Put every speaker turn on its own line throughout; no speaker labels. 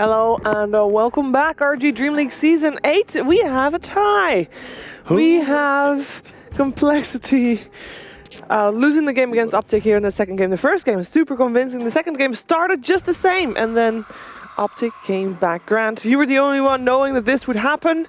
Hello and welcome back, ROG DreamLeague Season 8. We have a tie. We have Complexity losing the game against Optic here in the second game. The first game was super convincing. The second game started just the same, and then Optic came back. Grant, you were the only one knowing that this would happen.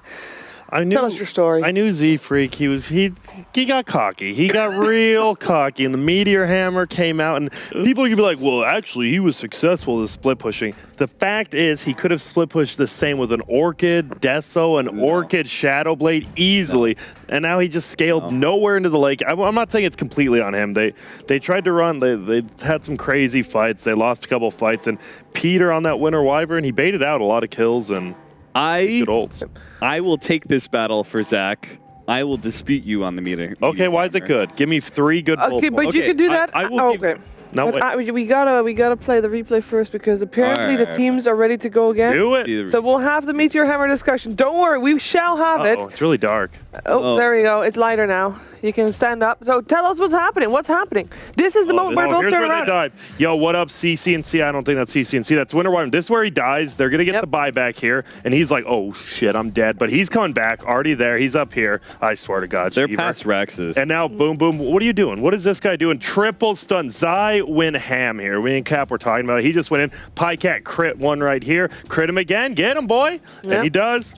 Tell us your story.
I knew Z-Freak. He got cocky. He got real cocky, and the Meteor Hammer came out, and people could be like, well, actually, he was successful with split pushing. The fact is, he could have split pushed the same with an Orchid Deso, an Orchid Shadow Blade easily, and now he just scaled nowhere into the lake. I'm not saying it's completely on him. They tried to run. They had some crazy fights. They lost a couple fights, and Peter on that Winter Wyvern, he baited out a lot of kills, and good ults.
I will take this battle for Zach. I will dispute you on the meter.
Okay, why is it good? Give me 3 good bullet
Okay, but you can do that.
I will
okay.
No,
but we gotta play the replay first because apparently the teams are ready to go again.
Do it.
So we'll have the Meteor Hammer discussion. Don't worry, we shall have it.
It's really dark.
Oh, there we go. It's lighter now. You can stand up. So tell us what's happening. What's happening? This is the moment where we'll turn around.
They dive. Yo, what up, CCNC? I don't think that's CCNC. That's Winter Wyvern. This is where he dies. They're going to get the buyback here. And he's like, oh, shit, I'm dead. But he's coming back. Already there. He's up here. I swear to God.
They're past Rexes.
And now, boom, boom. What are you doing? What is this guy doing? Triple stun. Zai win ham here. We and Cap were talking about it. He just went in. Pycat crit one right here. Crit him again. Get him, boy. And he does.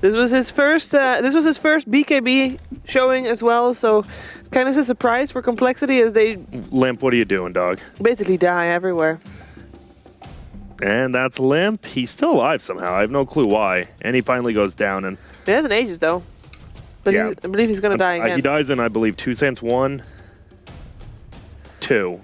This was his first BKB showing as well, so kind of a surprise for Complexity as they
Limp, what are you doing, dog?
basically die everywhere.
And that's Limp. He's still alive somehow. I have no clue why. And he finally goes down. And
He hasn't ages though, but I believe he's gonna die again.
He dies in, I believe, 2 cents. 1, 2.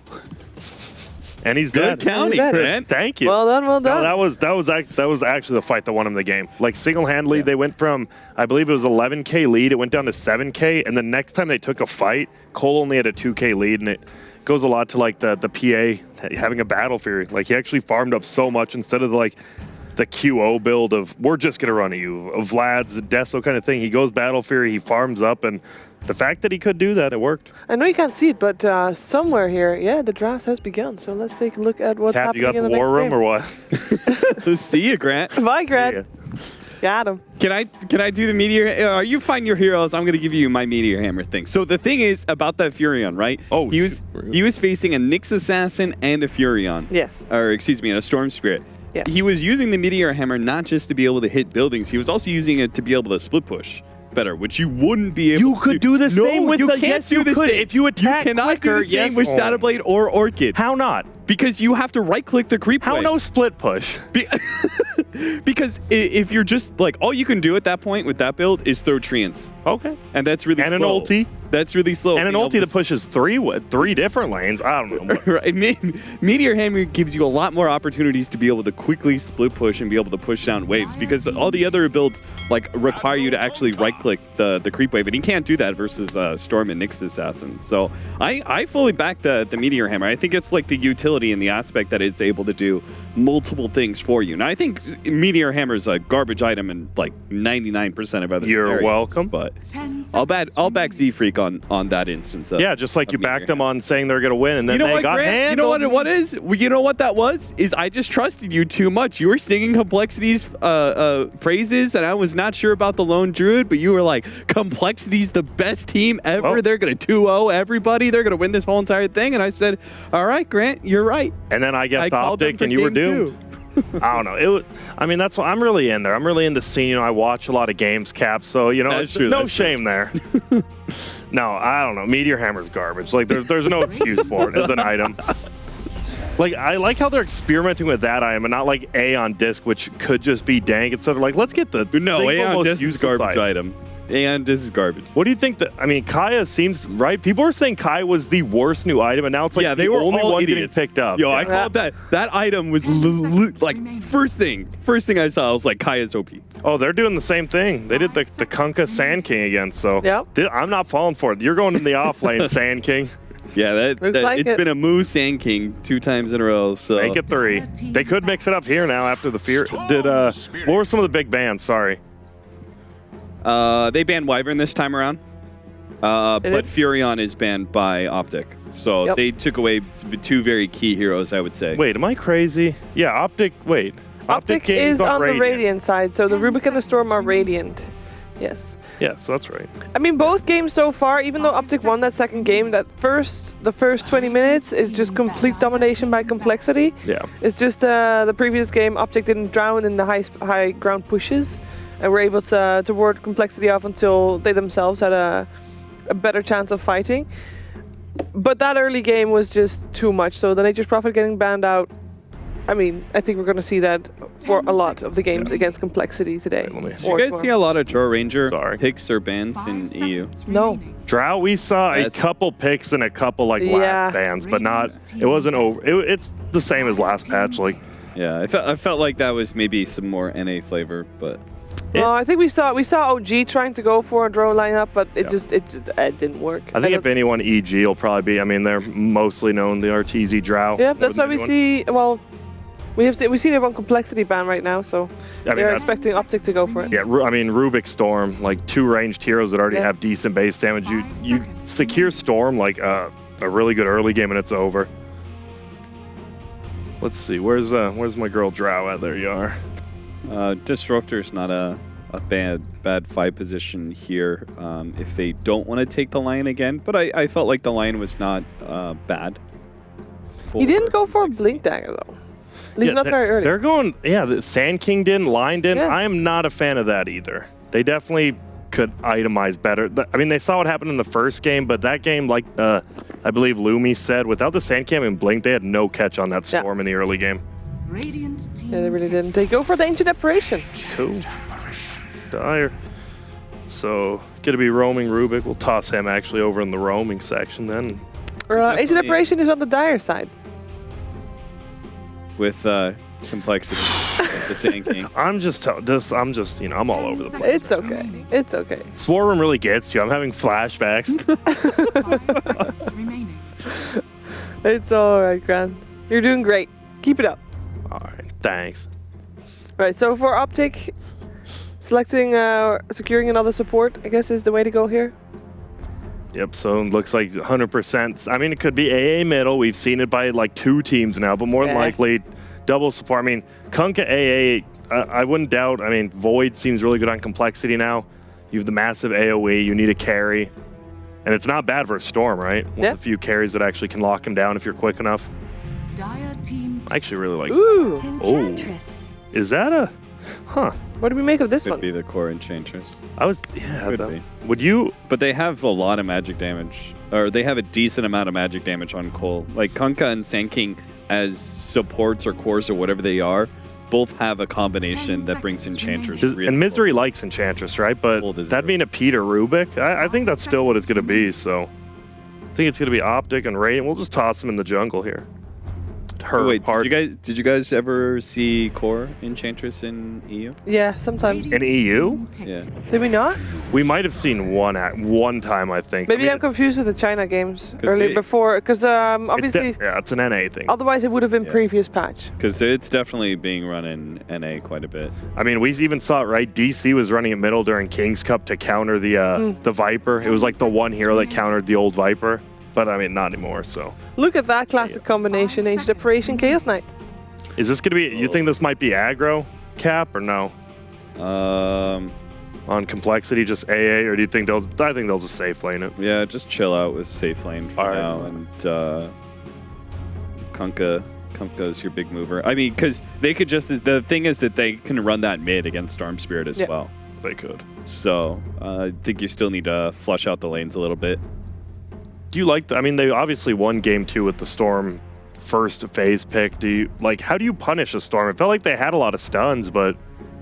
And he's
Good
dead.
counting, Grant.
Thank you.
Well done, well done.
No, that was actually the fight that won him the game. Like single-handedly, they went from, I believe it was 11K lead, it went down to 7K, and the next time they took a fight, Cole only had a 2K lead, and it goes a lot to like the PA having a battle fury. Like he actually farmed up so much instead of the QO build of we're just gonna run at you, of Vlad's Deso kind of thing. He goes battle fury, he farms up, and the fact that he could do that, it worked.
I know you can't see it, but somewhere here, the draft has begun. So let's take a look at what's
Cap,
happening
you got
in
the
the
war
next
room
game.
or what?
See you, Grant.
Bye, Grant. Got him.
Can I do the Meteor? You find your heroes. I'm going to give you my Meteor Hammer thing. So the thing is about that Furion, right?
Oh,
he was facing a Nyx Assassin and a Furion.
Yes.
Or excuse me, and a Storm Spirit.
Yeah.
He was using the Meteor Hammer not just to be able to hit buildings. He was also using it to be able to split push better, which you wouldn't be able to.
You could do the same with
you
the...
can't
Yes,
do
you
the
could.
same.
If you attack
You cannot
quicker,
do the same
yes.
with Shadowblade or Orchid.
How not?
Because you have to right-click the creep
How
wave.
no split push?
Because if you're just like, all you can do at that point with that build is throw treants.
Okay.
And that's really
And
slow.
an ulti.
That's really slow.
And an ulti that pushes 3 different lanes. I don't know.
Right. Meteor Hammer gives you a lot more opportunities to be able to quickly split push and be able to push down waves, because all the other builds like require you to actually right-click the creep wave, and you can't do that versus Storm and Nyx Assassin. So I fully back the Meteor Hammer. I think it's like the utility in the aspect that it's able to do multiple things for you. Now I think Meteor Hammer is a garbage item in like 99% of other
You're
scenarios,
welcome.
But I'll back Z-Freak on that instance.
Yeah, just like you backed them on saying they're going to win, and then they got handled.
You know what it is? You know what that was? Is I just trusted you too much. You were singing Complexity's praises, and I was not sure about the Lone Druid, but you were like, Complexity's the best team ever.
Oh.
They're going to 2-0 everybody. They're going to win this whole entire thing. And I said, all right, Grant, you're right.
And then I guessed Optic, and you were doomed. I don't know. I mean, that's what I'm really in there. I'm really in the scene. You know, I watch a lot of games, Cap. So you know,
That's true,
no
that's
shame there. No, I don't know. Meteor Hammer's garbage. Like, there's no excuse for it as an item. Like, I like how they're experimenting with that item and not like A on disc, which could just be dank. Instead of like, let's get the
A on disc is
useless
garbage item. And this is garbage.
What do you think that? I mean, Kaya seems right. People were saying Kaya was the worst new item, and now it's like
they were
only
all
one
idiots.
getting picked up.
Yo, I called that item was like first thing I saw. I was like, Kaya's OP.
Oh, they're doing the same thing. They did the Kunkka Sand King again. So I'm not falling for it. You're going in the off lane, Sand King.
Yeah,
like
it's been a Moo Sand King 2 times in a row. So
make it 3. They could mix it up here now after the fear. What were some of the big bans? Sorry.
They banned Wyvern this time around, but Furion is banned by Optic. So they took away 2 very key heroes, I would say.
Wait, am I crazy? Yeah, Optic. Wait,
Optic
game's
is on the Radiant side, so the Rubik and the Storm are Radiant. Yes.
Yes, that's right.
I mean, both games so far, even though Optic won that second game, the first 20 minutes is just complete domination by Complexity.
Yeah.
It's just the previous game, Optic didn't drown in the high ground pushes, and were able to ward Complexity off until they themselves had a better chance of fighting. But that early game was just too much, so the Nature's Prophet getting banned out, I mean, I think we're going to see that for a lot of the games against Complexity today.
Did you guys see a lot of Drow Ranger picks or bans in EU?
No.
Drow, we saw a couple picks and a couple last bans, but not. It wasn't over. It's the same as last patch. Like,
yeah, I felt like that was maybe some more NA flavor, but.
No, I think we saw OG trying to go for a Drow lineup, but it didn't work.
I think if anyone, EG will probably be. I mean, they're mostly known the RTZ Drow.
Yeah, that's why we see. Well. We see them on Complexity ban right now, so they're expecting Optic to go for it.
Yeah, I mean, Rubik Storm, like 2 ranged heroes that already have decent base damage. You secure Storm like a really good early game and it's over. Let's see, where's my girl Drow at? There you are.
Disruptor's not a bad fight position here if they don't want to take the Lion again, but I felt like the Lion was not bad.
He didn't go for a Blink Dagger though. At least not very early.
They're going, the Sand King didn't, Lion didn't. I am not a fan of that either. They definitely could itemize better. I mean, they saw what happened in the first game, but that game, like I believe Lumi said, without the Sand King and Blink, they had no catch on that Storm in the early game.
Yeah, they really didn't. They go for the Ancient Apparition.
Cool. Dire. So, going to be roaming Rubik. We'll toss him actually over in the roaming section then.
Ancient Apparition is on the Dire side.
With Complexity, the Sand King.
I'm just, I'm all over the place.
It's okay. It's okay.
Swarm really gets you. I'm having flashbacks.
It's all right, Grant. You're doing great. Keep it up.
All right, thanks.
Right, so for Optic, selecting, securing another support, I guess, is the way to go here.
Yep, so it looks like 100%. I mean, it could be AA middle. We've seen it by like 2 teams now, but more than likely double support. I mean, Kunkka AA, I wouldn't doubt. I mean, Void seems really good on Complexity now. You have the massive AoE. You need a carry. And it's not bad for a Storm, right? One of the few carries that actually can lock him down if you're quick enough. I actually really like
Enchantress.
Is that a... Huh.
What do we make of this one?
Could be the core Enchantress.
Would you...
But they have a lot of magic damage. Or they have a decent amount of magic damage on Cole. Like Kunkka and Sand King as supports or cores or whatever they are, both have a combination that brings Enchantress really
and Misery
close.
likes Enchantress, right? But that'd mean a Peter Rubik. I think that's still what it's going to be, so... I think it's going to be Optic and Radiant. We'll just toss them in the jungle here.
Wait, did you guys ever see core Enchantress in EU?
Yeah, sometimes.
In EU?
Yeah.
Did we not?
We might have seen one time, I think.
Maybe I'm confused with the China games earlier before, because obviously...
it's an NA thing.
Otherwise, it would have been previous patch.
Because it's definitely being run in NA quite a bit.
I mean, we even saw it, right? DC was running it middle during King's Cup to counter the Viper. It was like the one hero that countered the old Viper. But, I mean, not anymore, so...
Look at that classic combination, Ancient Apparition, Chaos Knight.
Is this going to be... You think this might be aggro, Cap, or no? On Complexity, just AA, or do you think they'll... I think they'll just safe lane it.
Yeah, just chill out with safe lane for now, and Kunkka's your big mover. I mean, because they could just... The thing is that they can run that mid against Storm Spirit as well.
They could.
So, I think you still need to flush out the lanes a little bit.
Do you like... I mean, they obviously won Game 2 with the Storm first phase pick. How do you punish a Storm? It felt like they had a lot of stuns, but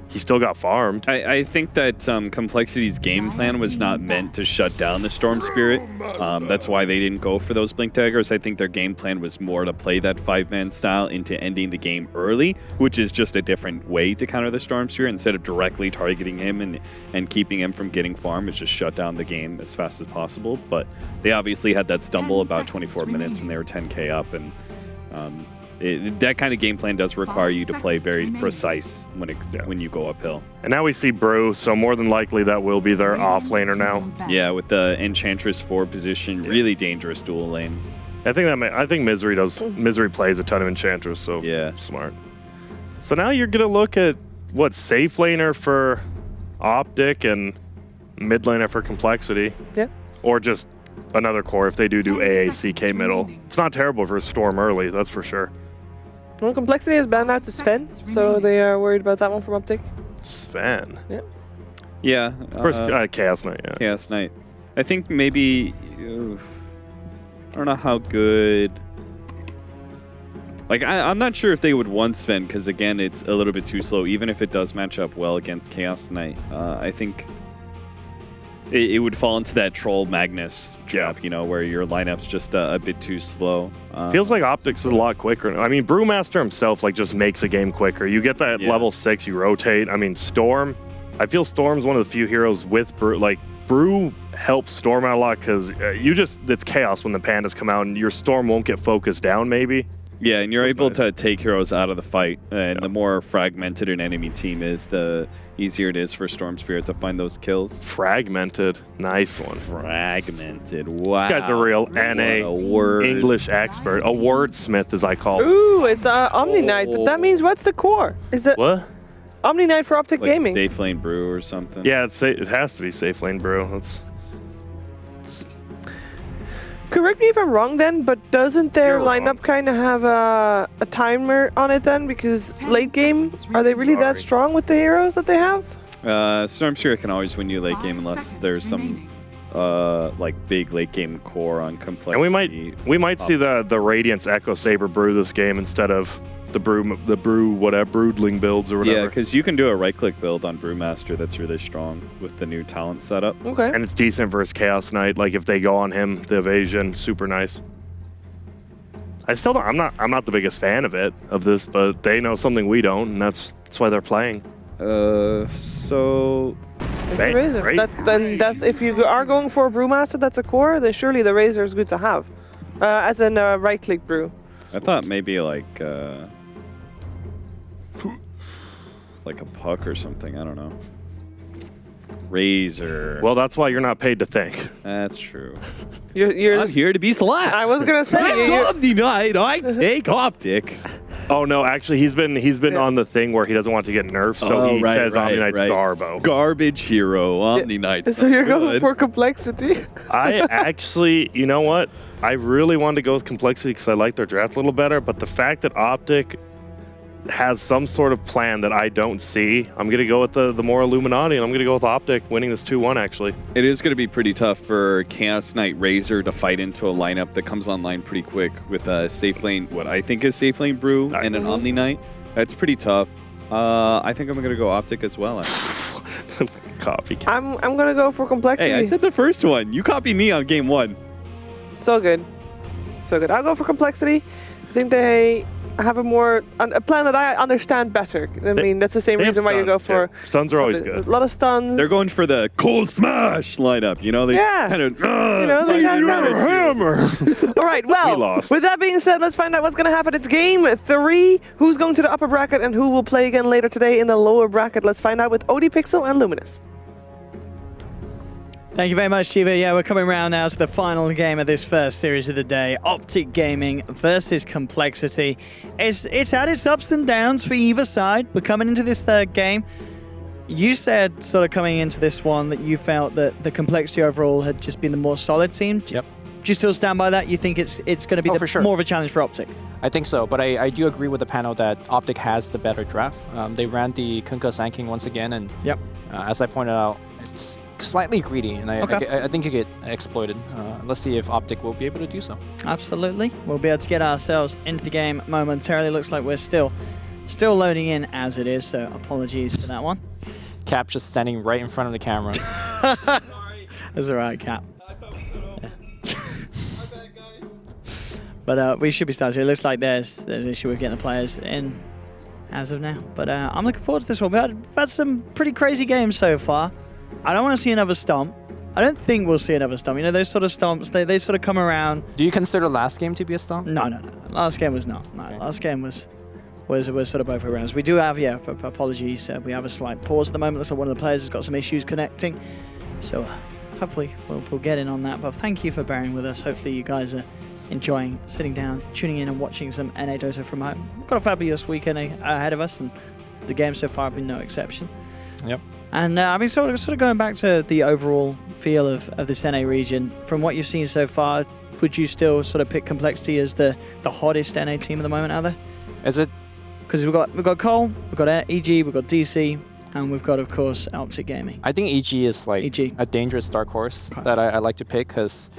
he still got farmed.
I think that Complexity's game plan was not meant to shut down the Storm Spirit. That's why they didn't go for those Blink Daggers. I think their game plan was more to play that 5-man style into ending the game early, which is just a different way to counter the Storm Spirit. Instead of directly targeting him and keeping him from getting farmed, it's just shut down the game as fast as possible. But they obviously had that stumble about 24 minutes when they were 10k up, and that kind of game plan does require you to play very precise when you go uphill.
And now we see Brew, so more than likely that will be their offlaner now.
Yeah, with the Enchantress 4 position, really dangerous dual lane.
I think Misery does. Misery plays a ton of Enchantress, so smart. So now you're going to look at, what, safe laner for Optic and mid laner for Complexity.
Yeah.
Or just another core if they do AACK middle. It's not terrible for Storm early, that's for sure.
Well, Complexity has banned out to Sven, so they are worried about that one from Optic.
Sven.
Yeah.
Yeah.
First, Chaos Knight, yeah.
Chaos Knight. I think maybe... I don't know how good... Like, I'm not sure if they would want Sven, because, again, it's a little bit too slow. Even if it does match up well against Chaos Knight, I think it would fall into that Troll Magnus trap, you know, where your lineup's just a bit too slow.
Feels like Optics is a lot quicker. I mean, Brewmaster himself, like, just makes a game quicker. You get that level 6, you rotate. I mean, Storm, I feel Storm's one of the few heroes with Brew. Like, Brew helps Storm out a lot, because it's chaos when the pandas come out, and your Storm won't get focused down, maybe.
Yeah, and you're able to take heroes out of the fight, and the more fragmented an enemy team is, the easier it is for Storm Spirit to find those kills.
Fragmented. Nice one.
Fragmented. Wow.
This guy's a real NA English expert. A wordsmith, as I call it.
Ooh, it's Omni Knight, but that means what's the core? Is it
What?
Omni Knight for Optic
Like
Gaming?
Safe Lane Brew or something.
Yeah, it has to be Safe Lane Brew.
Correct me if I'm wrong then, but doesn't their lineup kind of have a timer on it then? Because late game, are they really that strong with the heroes that they have?
Storm Spirit can always win you late game unless there's some like big late game core on Complexity.
And we might see the Radiance Echo Saber brew this game instead of the Broodling builds or whatever.
Yeah, because you can do a right-click build on Brewmaster that's really strong with the new talent setup.
Okay.
And it's decent versus Chaos Knight. Like if they go on him, the evasion, super nice. I still don't. I'm not the biggest fan of this, but they know something we don't, and that's why they're playing.
So
It's a Razor. That's if you are going for a Brewmaster, that's a core. Then surely the Razor is good to have, as in right-click brew.
I thought maybe like a puck or something. I don't know. Razor.
Well, that's why you're not paid to think.
That's true.
You're
I'm here to be slapped.
I was gonna say
It's Omni Night. I take Optic.
Oh no, actually he's been on the thing where he doesn't want to get nerfed, so he says Omni Knight's Garbo.
Garbage hero, Omni Knight.
So you're going for Complexity.
I actually, you know what? I really wanted to go with Complexity because I like their draft a little better, but the fact that Optic has some sort of plan that I don't see, I'm going to go with the more Illuminati, and I'm going to go with Optic winning this 2-1, actually.
It is going to be pretty tough for Chaos Knight Razor to fight into a lineup that comes online pretty quick with a safe lane, what I think is safe lane Brew and an Omni Knight. That's pretty tough. I think I'm going to go Optic as well.
Coffee.
I'm going to go for Complexity.
Hey, I said the first one. You copied me on game 1.
So good. So good. I'll go for Complexity. I think they have a plan that I understand better. I mean, that's the same reason why you go for...
Stuns are always good.
A lot of stuns.
They're going for the cold smash lineup, you know? They kind of...
they have
a hammer!
All right, well, with that being said, let's find out what's going to happen. It's game 3. Who's going to the upper bracket and who will play again later today in the lower bracket? Let's find out with ODPixel and Luminous.
Thank you very much, Chiva. Yeah, we're coming around now to the final game of this first series of the day. Optic Gaming versus Complexity. It's had its ups and downs for either side. We're coming into this third game. You said, sort of coming into this one, that you felt that the Complexity overall had just been the more solid team.
Yep.
Do you still stand by that? You think it's going to be more of a challenge for Optic?
I think so, but I do agree with the panel that Optic has the better draft. They ran the Kunkka Sand King once again, and as I pointed out, it's slightly greedy, and I think it get exploited. Let's see if Optic will be able to do so.
Absolutely. We'll be able to get ourselves into the game momentarily. Looks like we're still loading in as it is, so apologies for that one.
Cap just standing right in front of the camera.
That's all right, Cap. But we should be starting. It looks like there's an issue with getting the players in as of now. But I'm looking forward to this one. We've had some pretty crazy games so far. I don't want to see another stomp. I don't think we'll see another stomp. You know, those sort of stomps, they sort of come around.
Do you consider last game to be a stomp?
No. Last game was not. No, okay. Last game was sort of both rounds. We do have, apologies. We have a slight pause at the moment. Looks like one of the players has got some issues connecting. So hopefully we'll get in on that. But thank you for bearing with us. Hopefully you guys are enjoying sitting down, tuning in and watching some NA Dota from home. We've got a fabulous weekend ahead of us, and the game so far have been no exception.
Yep.
And I mean, sort of going back to the overall feel of this NA region, from what you've seen so far, would you still sort of pick Complexity as the hottest NA team at the moment out there?
Is it?
Because we've got Cole, we've got EG, we've got DC, and we've got, of course, Optic Gaming.
I think EG is like a dangerous dark horse that I like to pick because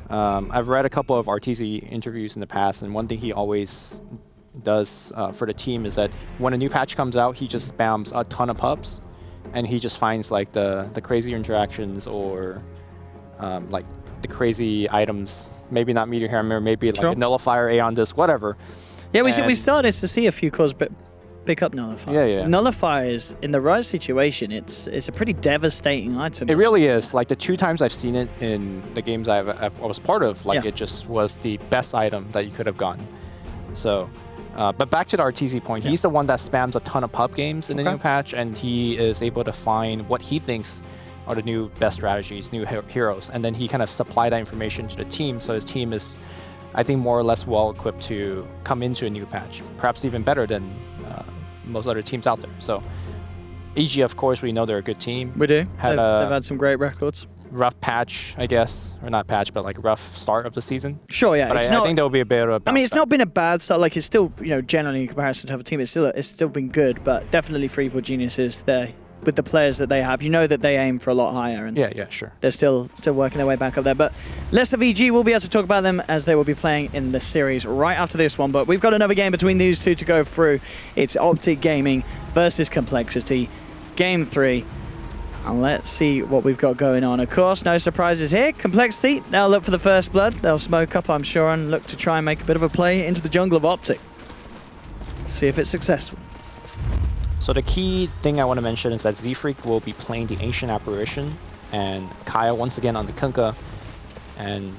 I've read a couple of RTZ interviews in the past, and one thing he always does for the team is that when a new patch comes out, he just spams a ton of pubs, and he just finds like the crazy interactions or like the crazy items. Maybe not Meteor Hammer, maybe like a Nullifier, Aeon Disc, whatever.
Yeah, we started to see a few cores pick up Nullifiers.
Yeah.
Nullifiers, in the right situation, it's a pretty devastating item.
It really is. Like the 2 times I've seen it in the games I was part of, like it just was the best item that you could have gotten. So, but back to the RTZ point, he's the one that spams a ton of pub games in the new patch, and he is able to find what he thinks are the new best strategies, new heroes, and then he kind of supply that information to the team, so his team is, I think, more or less well equipped to come into a new patch, perhaps even better than most other teams out there. So EG, of course, we know they're a good team.
We do. They've had some great records.
Rough patch, I guess, or not patch, but like rough start of the season.
Sure, yeah.
But I think there'll be a bit of a bounce
it's not been a bad start. Like, it's still, generally in comparison to other teams, it's still been good, but definitely for Evil Geniuses, with the players that they have, that they aim for a lot higher. And
yeah, sure.
They're still working their way back up there. But less of EG, we'll be able to talk about them as they will be playing in the series right after this one. But we've got another game between these two to go through. It's Optic Gaming versus Complexity, Game 3. And let's see what we've got going on. Of course, no surprises here. Complexity, they'll look for the first blood. They'll smoke up, I'm sure, and look to try and make a bit of a play into the jungle of Optic. See if it's successful.
So the key thing I want to mention is that Z-Freak will be playing the Ancient Apparition and Kaya once again on the Kunkka. And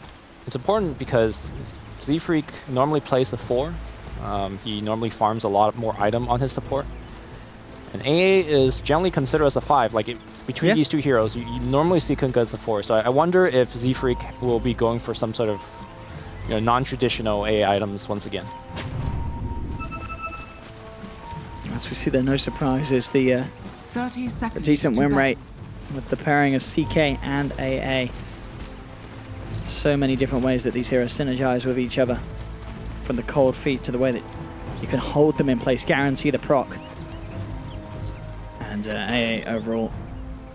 it's important because Z-Freak normally plays the 4. He normally farms a lot more item on his support. And AA is generally considered as a 5. Like between these two heroes, you normally see Kunkka as a 4. So I wonder if Z-Freak will be going for some sort of non-traditional AA items once again.
As we see there, no surprises, the
30 seconds
decent win rate with the pairing of CK and AA. So many different ways that these heroes synergize with each other. From the cold feet to the way that you can hold them in place, guarantee the proc. And AA overall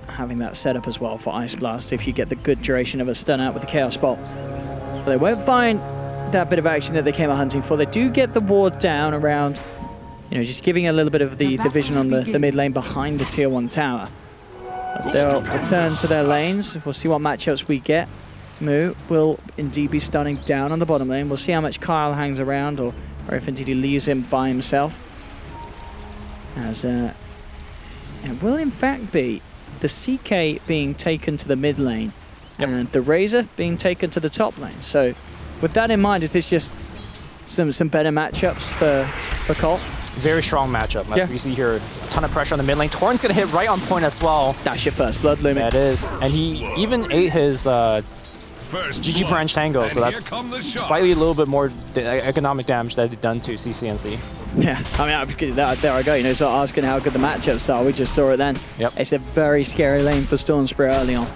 having that setup as well for Ice Blast if you get the good duration of a stun out with the Chaos Bolt. But they won't find that bit of action that they came out hunting for. They do get the ward down around, just giving a little bit of the vision on the mid lane behind the tier 1 tower. But they'll return to their lanes. We'll see what matchups we get. Mu will indeed be stunning down on the bottom lane. We'll see how much Kyle hangs around or if indeed he leaves him by himself. As it will in fact be the CK being taken to the mid lane and the Razor being taken to the top lane. So with that in mind, is this just some better matchups for Colt?
Very strong matchup. As we see here, a ton of pressure on the mid lane. Torrent's going to hit right on point as well.
That's your first blood, Lumi.
That is. And he even ate his GG Branch Tango, so that's slightly a little bit more economic damage that it done to CCNC.
Yeah, I mean, there I go. Start asking how good the matchups are. We just saw it then.
Yep.
It's a very scary lane for Storm Spirit early on.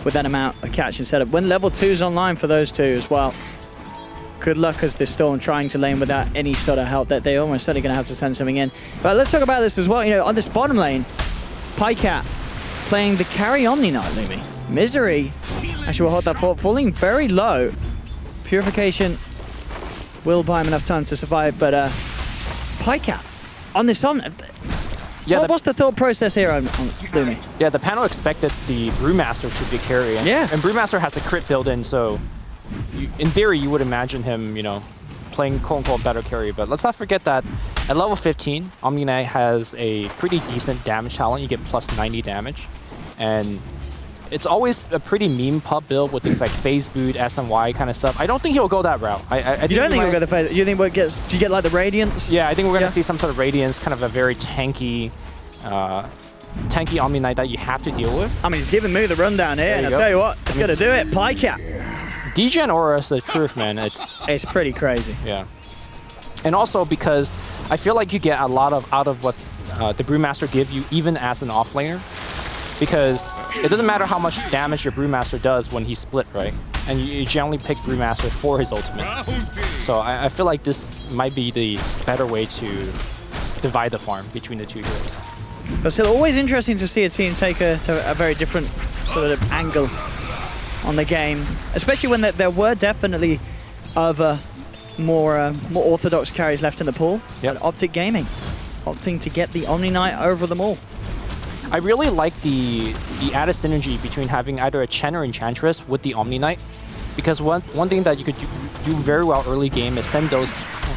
With that amount of catch and setup. When level 2's online for those two as well. Good luck as the Storm trying to lane without any sort of help that they're almost certainly going to have to send something in. But let's talk about this as well. On this bottom lane, Pycat playing the carry Omni Knight, Lumi. Misery actually will hold that fort, falling very low. Purification will buy him enough time to survive, but Pycat on this on. Yeah, what's the thought process here on Lumi?
Yeah, the panel expected the Brewmaster to be carrying. And Brewmaster has a crit built in, so in theory, you would imagine him, playing quote-unquote better carry. But let's not forget that at level 15, Omni Knight has a pretty decent damage talent. You get plus 90 damage. And it's always a pretty meme pub build with things like phase boot, SNY kind of stuff. I don't think he'll go that route.
You don't think he'll go the phase? Do you think do you get like the Radiance?
Yeah, I think we're going to see some sort of Radiance, kind of a very tanky Omni Knight that you have to deal with.
I mean, he's giving me the rundown here, and I'll tell you what, it's going to do it. Pycat.
DGen Aura is the truth, man.
It's pretty crazy.
Yeah. And also because I feel like you get a lot out of what the Brewmaster give you even as an offlaner. Because it doesn't matter how much damage your Brewmaster does when he's split, right? And you generally pick Brewmaster for his ultimate. So I feel like this might be the better way to divide the farm between the two heroes.
But still, always interesting to see a team take a very different sort of angle on the game, especially when there were definitely other more orthodox carries left in the pool.
Yep.
But Optic Gaming opting to get the Omni Knight over them all.
I really like the added synergy between having either a Chen or Enchantress with the Omni Knight, because one thing that you could do very well early game is send those.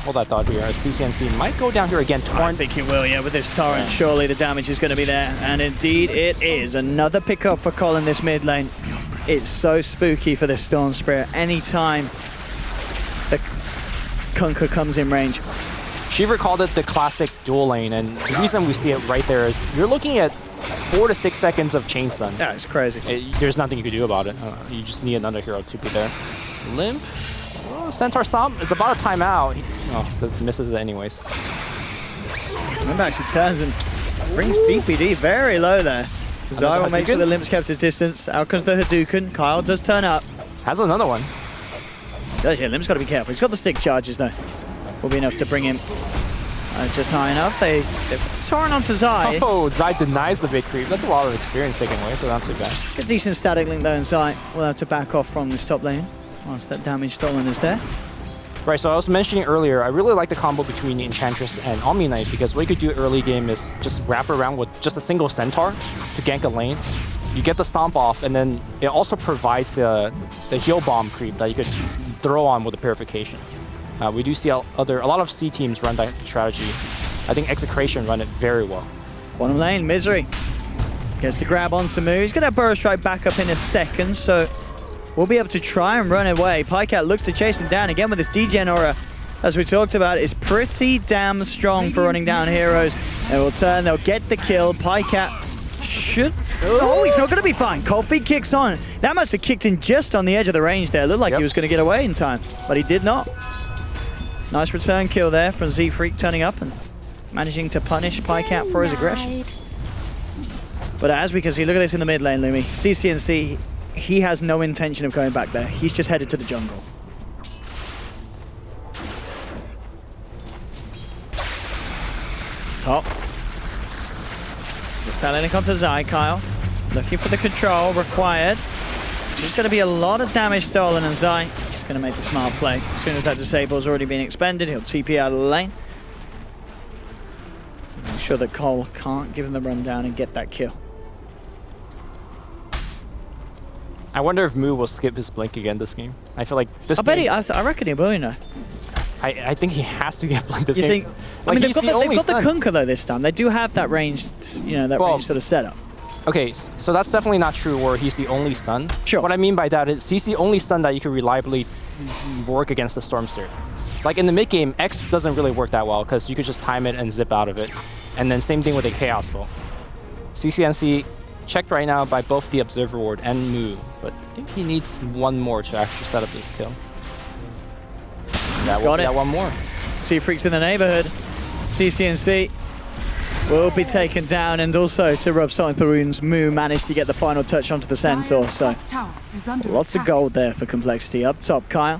Hold that thought here. CCNC might go down here again.
I think it will, yeah. With this torrent, surely the damage is going to be there, and indeed it is. Another pickup for Colin this mid lane. It's so spooky for this Storm Spirit. Anytime the Kunkka comes in range.
Shiver called it the classic dual lane, and the reason we see it right there is you're looking at 4 to 6 seconds of chain stun.
Yeah, it's crazy.
There's nothing you can do about it. You just need another hero to be there. Limp. Oh, Centaur Stomp. It's about a timeout. This misses it anyways.
Limp actually turns and brings BPD very low there. Zyro makes sure the Limp's kept his distance. Out comes the Hadouken. Kyle does turn up.
Has another one.
Does, yeah, Limp's got to be careful. He's got the stick charges though. Will be enough to bring him just high enough. They've torn onto Zai.
Oh, Zai denies the big creep. That's a lot of experience taken away, so not too bad.
A decent static link though, and Zai will have to back off from this top lane once that damage stolen is there.
Right, so I was mentioning earlier, I really like the combo between the Enchantress and Omni Knight, because what you could do early game is just wrap around with just a single Centaur to gank a lane. You get the stomp off, and then it also provides the heal bomb creep that you could throw on with the purification. We do see a lot of C teams run that strategy. I think Execration run it very well.
Bottom lane, Misery gets the grab onto Moo. He's going to have Burrow Strike back up in a second, so we'll be able to try and run away. Pycat looks to chase him down again with this DGen Aura. As we talked about, is pretty damn strong for running down heroes. They will turn, they'll get the kill. Pycat should... Oh, he's not going to be fine. Cold Feet kicks on. That must have kicked in just on the edge of the range there. Looked like he was going to get away in time, but he did not. Nice return kill there from Z-Freak turning up and managing to punish Pycat for his aggression. But as we can see, look at this in the mid lane, Lumi. CCNC, he has no intention of going back there. He's just headed to the jungle. Top. The selling it onto Zai, Kyle. Looking for the control required. There's going to be a lot of damage stolen, and Zai is going to make the smart play. As soon as that disable's already been expended, he'll TP out of the lane. Make sure that Cole can't give him the rundown and get that kill.
I wonder if Moo will skip his blink again this game. I feel like this
I bet I reckon he will, you know.
I think he has to get blinked this
you
game.
Think,
like,
I mean, they've got the Kunkka though this time. They do have that ranged, you know, ranged sort of setup.
Okay, so that's definitely not true where he's the only stun.
Sure.
What I mean by that is he's the only stun that you can reliably work against the Storm Spirit. Like in the mid game, X doesn't really work that well because you could just time it and zip out of it. And then same thing with the Chaos Bow. CCNC checked right now by both the Observer Ward and Moo, but I think he needs one more to actually set up this kill.
Got it.
One more.
Z-Freak's in the neighborhood. CCNC will be taken down, and also to rub salt into the wounds, Moo managed to get the final touch onto the Centaur, so lots of gold there for Complexity. Up top, Kyle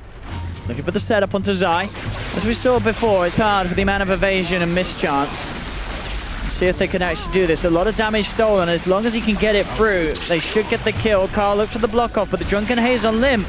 looking for the setup onto Zai. As we saw before, it's hard for the amount of evasion and mischance. See if they can actually do this. A lot of damage stolen. As long as he can get it through, they should get the kill. Kyle looked for the block off, but the Drunken Haze on Limp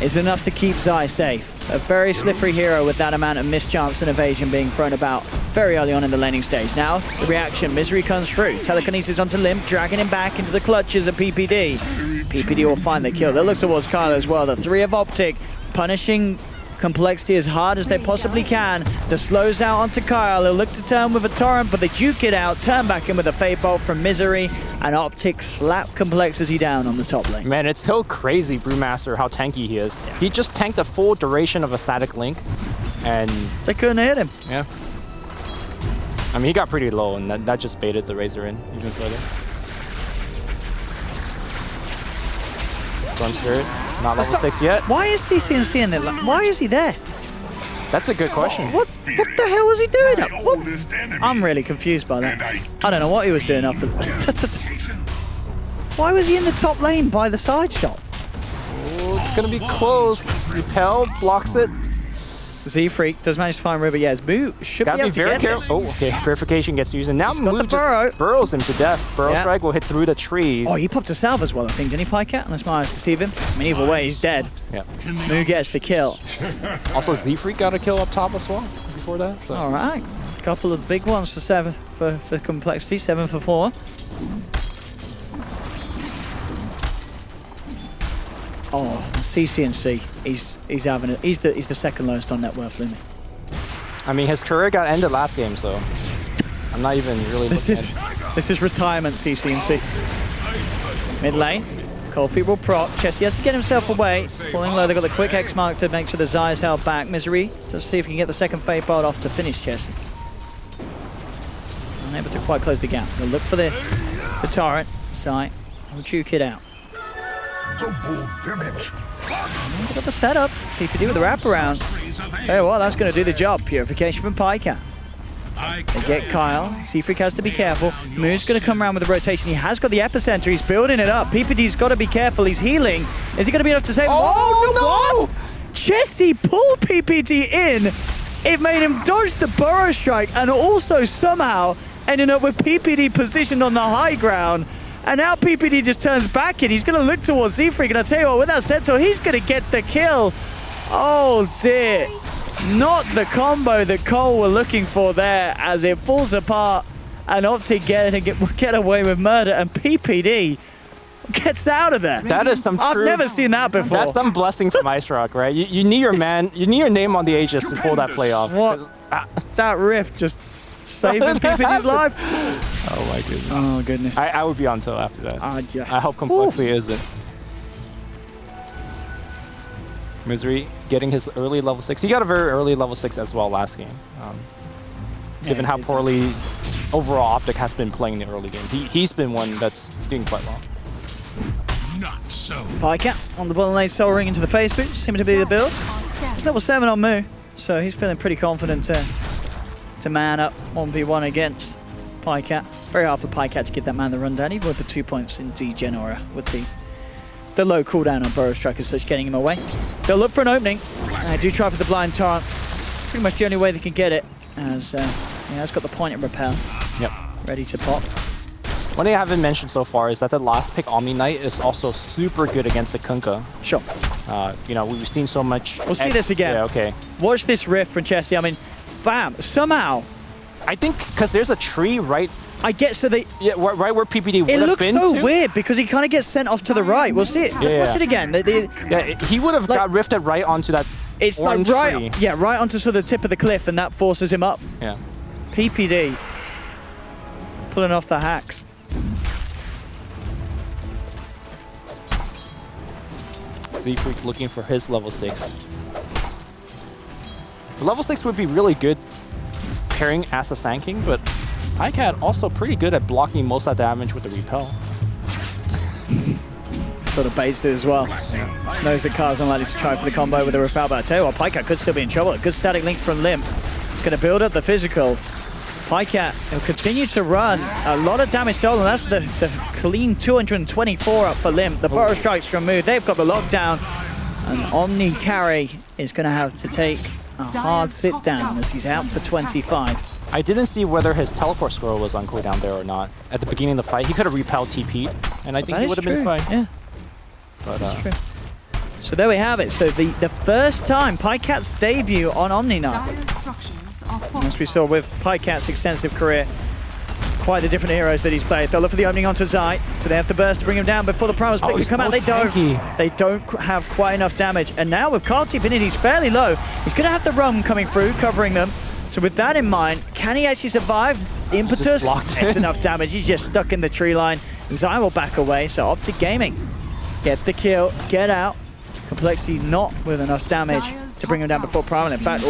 is enough to keep Zai safe. A very slippery hero with that amount of mischance and evasion being thrown about very early on in the laning stage. Now, the reaction, Misery comes through. Telekinesis onto Limp, dragging him back into the clutches of PPD. PPD will find the kill. They look towards Kyle as well. The three of Optic punishing Complexity as hard as they possibly can. The slows out onto Kyle. He'll look to turn with a torrent, but they duke it out. Turn back in with a Fade Bolt from Misery, and Optic slap Complexity down on the top lane.
Man, it's so crazy, Brewmaster, how tanky he is. Yeah. He just tanked the full duration of a static link, and
they couldn't hit him.
Yeah. I mean, he got pretty low, and that just baited the Razor in even further. Storm Spirit Not level 6 yet.
Why is CCNC in there? Why is he there?
That's a good question.
What the hell was he doing up? What? I'm really confused by that. I don't know what he was doing up. Why was he in the top lane by the side shot?
Oh, it's going to be close. Repel blocks it.
Z-Freak does manage to find River. Yes, Moo should
Gotta
be
be
able to
very
get
careful. Oh, okay. Purification gets used. And now
got
Moo
the burrow.
just burrows him to death. Burrow strike will hit through the trees.
Oh, he popped a salve as well, I think, didn't he, Pycat? Unless my eyes deceive him. I mean, either way, he's dead.
Yeah.
Moo gets the kill.
Also, Z-Freak got a kill up top as well before that. So.
All right. Couple of big ones for 7 for complexity. 7 for 4. Oh, CCNC. He's having it. He's the second lowest on net worth limit.
I mean, his career got ended last game, so I'm not even really
This is retirement, CCNC. Mid lane. Cold Feet will proc. Chesty has to get himself away. Falling low, they've got the quick X mark to make sure the Zai is held back. Misery to see if he can get the second Fate Bolt off to finish Chesty. Unable to quite close the gap. They'll look for the turret. Zai will juke it out. They've got the setup. PPD with the wraparound. Tell you what, that's going to do the job. Purification from Pycat. They get Kyle. Z-Freak has to be careful. Moo's going to come around with the rotation. He has got the epicenter. He's building it up. PPD's got to be careful. He's healing. Is he going to be enough to save him?
Oh, no!
What? Jesse pulled PPD in. It made him dodge the burrow strike and also somehow ended up with PPD positioned on the high ground. And now PPD just turns back in. He's going to look towards Z-Freak. And I tell you what, with that Centaur, he's going to get the kill. Oh, dear. Not the combo that Cole were looking for there as it falls apart. And Optic get away with murder. And PPD gets out of there.
That is some
I've never seen that before.
That's some blessing from Ice Rock, right? You need your man. You need your name on the Aegis to pull that play off.
What? That rift just saving PPD's life.
Oh my goodness.
Oh goodness.
I would be on till after that.
Yeah.
I hope complexity isn't. Misery getting his early level 6. He got a very early level 6 as well last game. Given how poorly overall Optic has been playing in the early game. He's been one that's doing quite well.
Not so.
Pycat on the bottom lane, Soul Ring into the face boot. Seems to be the build. He's level 7 on Moo, so he's feeling pretty confident to man up 1v1 against Pycat. Very hard for Pycat to get that man the rundown, even with the 2 points in Degen Aura, with the low cooldown on Burrow Strike as such, getting him away. They'll look for an opening. They do try for the blind torrent. It's pretty much the only way they can get it, as he has got the point and repel.
Yep.
Ready to pop.
One thing I haven't mentioned so far is that the last pick, Omni Knight, is also super good against the Kunkka.
Sure.
You know, we've seen so much.
We'll see this again.
Yeah, okay.
Watch this riff from Chesty. I mean, bam, somehow.
I think because there's a tree right.
I get so they.
Yeah, right where PPD would have been.
It looks so
to.
weird because he kind of gets sent off to the right. We'll see it. Let's watch it again.
Yeah, he would have got rifted right onto that.
It's like right, tree. Yeah, right onto sort of the tip of the cliff, and that forces him up.
Yeah.
PPD pulling off the hacks.
Z-Freak looking for his level 6. The level 6 would be really good pairing as a Sand King, but Pycat also pretty good at blocking most of that damage with the repel.
Sort of baits it as well. Knows that Car's unlikely to try for the combo with the repel, but I tell you what, Pycat could still be in trouble. A good static link from Limp. It's going to build up the physical. Pycat will continue to run. A lot of damage stolen. That's the clean 224 up for Limp. The Burrow Strikes from Moo. They've got the lockdown. And Omni Carry is going to have to take a hard sit down as he's out for 25.
I didn't see whether his teleport scroll was on cooldown there or not. At the beginning of the fight, he could have repelled TP'd, and I think he would have been fine.
Yeah.
But,
that's true. So there we have it. So the first time Pycat's debut on Omni Knight. As we saw with Pycat's extensive career, quite the different heroes that he's played. They'll look for the opening onto Zai. Do they have the burst to bring him down before the Primal's pick can come out? They don't. They don't have quite enough damage. And now with Carl TP'd in, he's fairly low. He's going to have the Rum coming through, covering them. So with that in mind, can he actually survive? Impetus, enough damage. He's just stuck in the tree line. Zai will back away, so Optic Gaming get the kill, get out. Complexity not with enough damage to bring him down before Primal. In fact,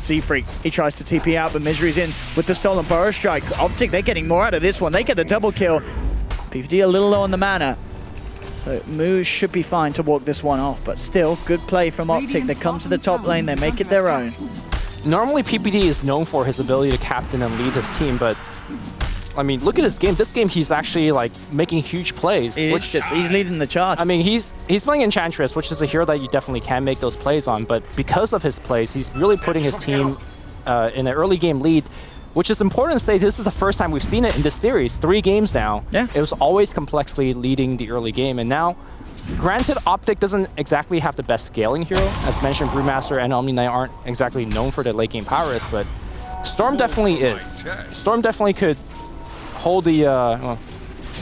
Z-Freak, he tries to TP out, but Misery's in with the stolen Burrow Strike. Optic, they're getting more out of this one. They get the double kill. PPD a little low on the mana. So Moo should be fine to walk this one off, but still, good play from Optic. They come to the top lane, they make it their own.
Normally, PPD is known for his ability to captain and lead his team, but I mean, look at his game. This game, he's actually like making huge plays.
He's leading the charge.
I mean, he's playing Enchantress, which is a hero that you definitely can make those plays on, but because of his plays, he's really putting his team in an early game lead, which is important to say. This is the first time we've seen it in this series. 3 games now.
Yeah.
It was always Complexly leading the early game, and now, granted, Optic doesn't exactly have the best scaling hero. As mentioned, Brewmaster and Omni Knight aren't exactly known for their late game prowess, but Storm definitely is. Storm definitely could hold the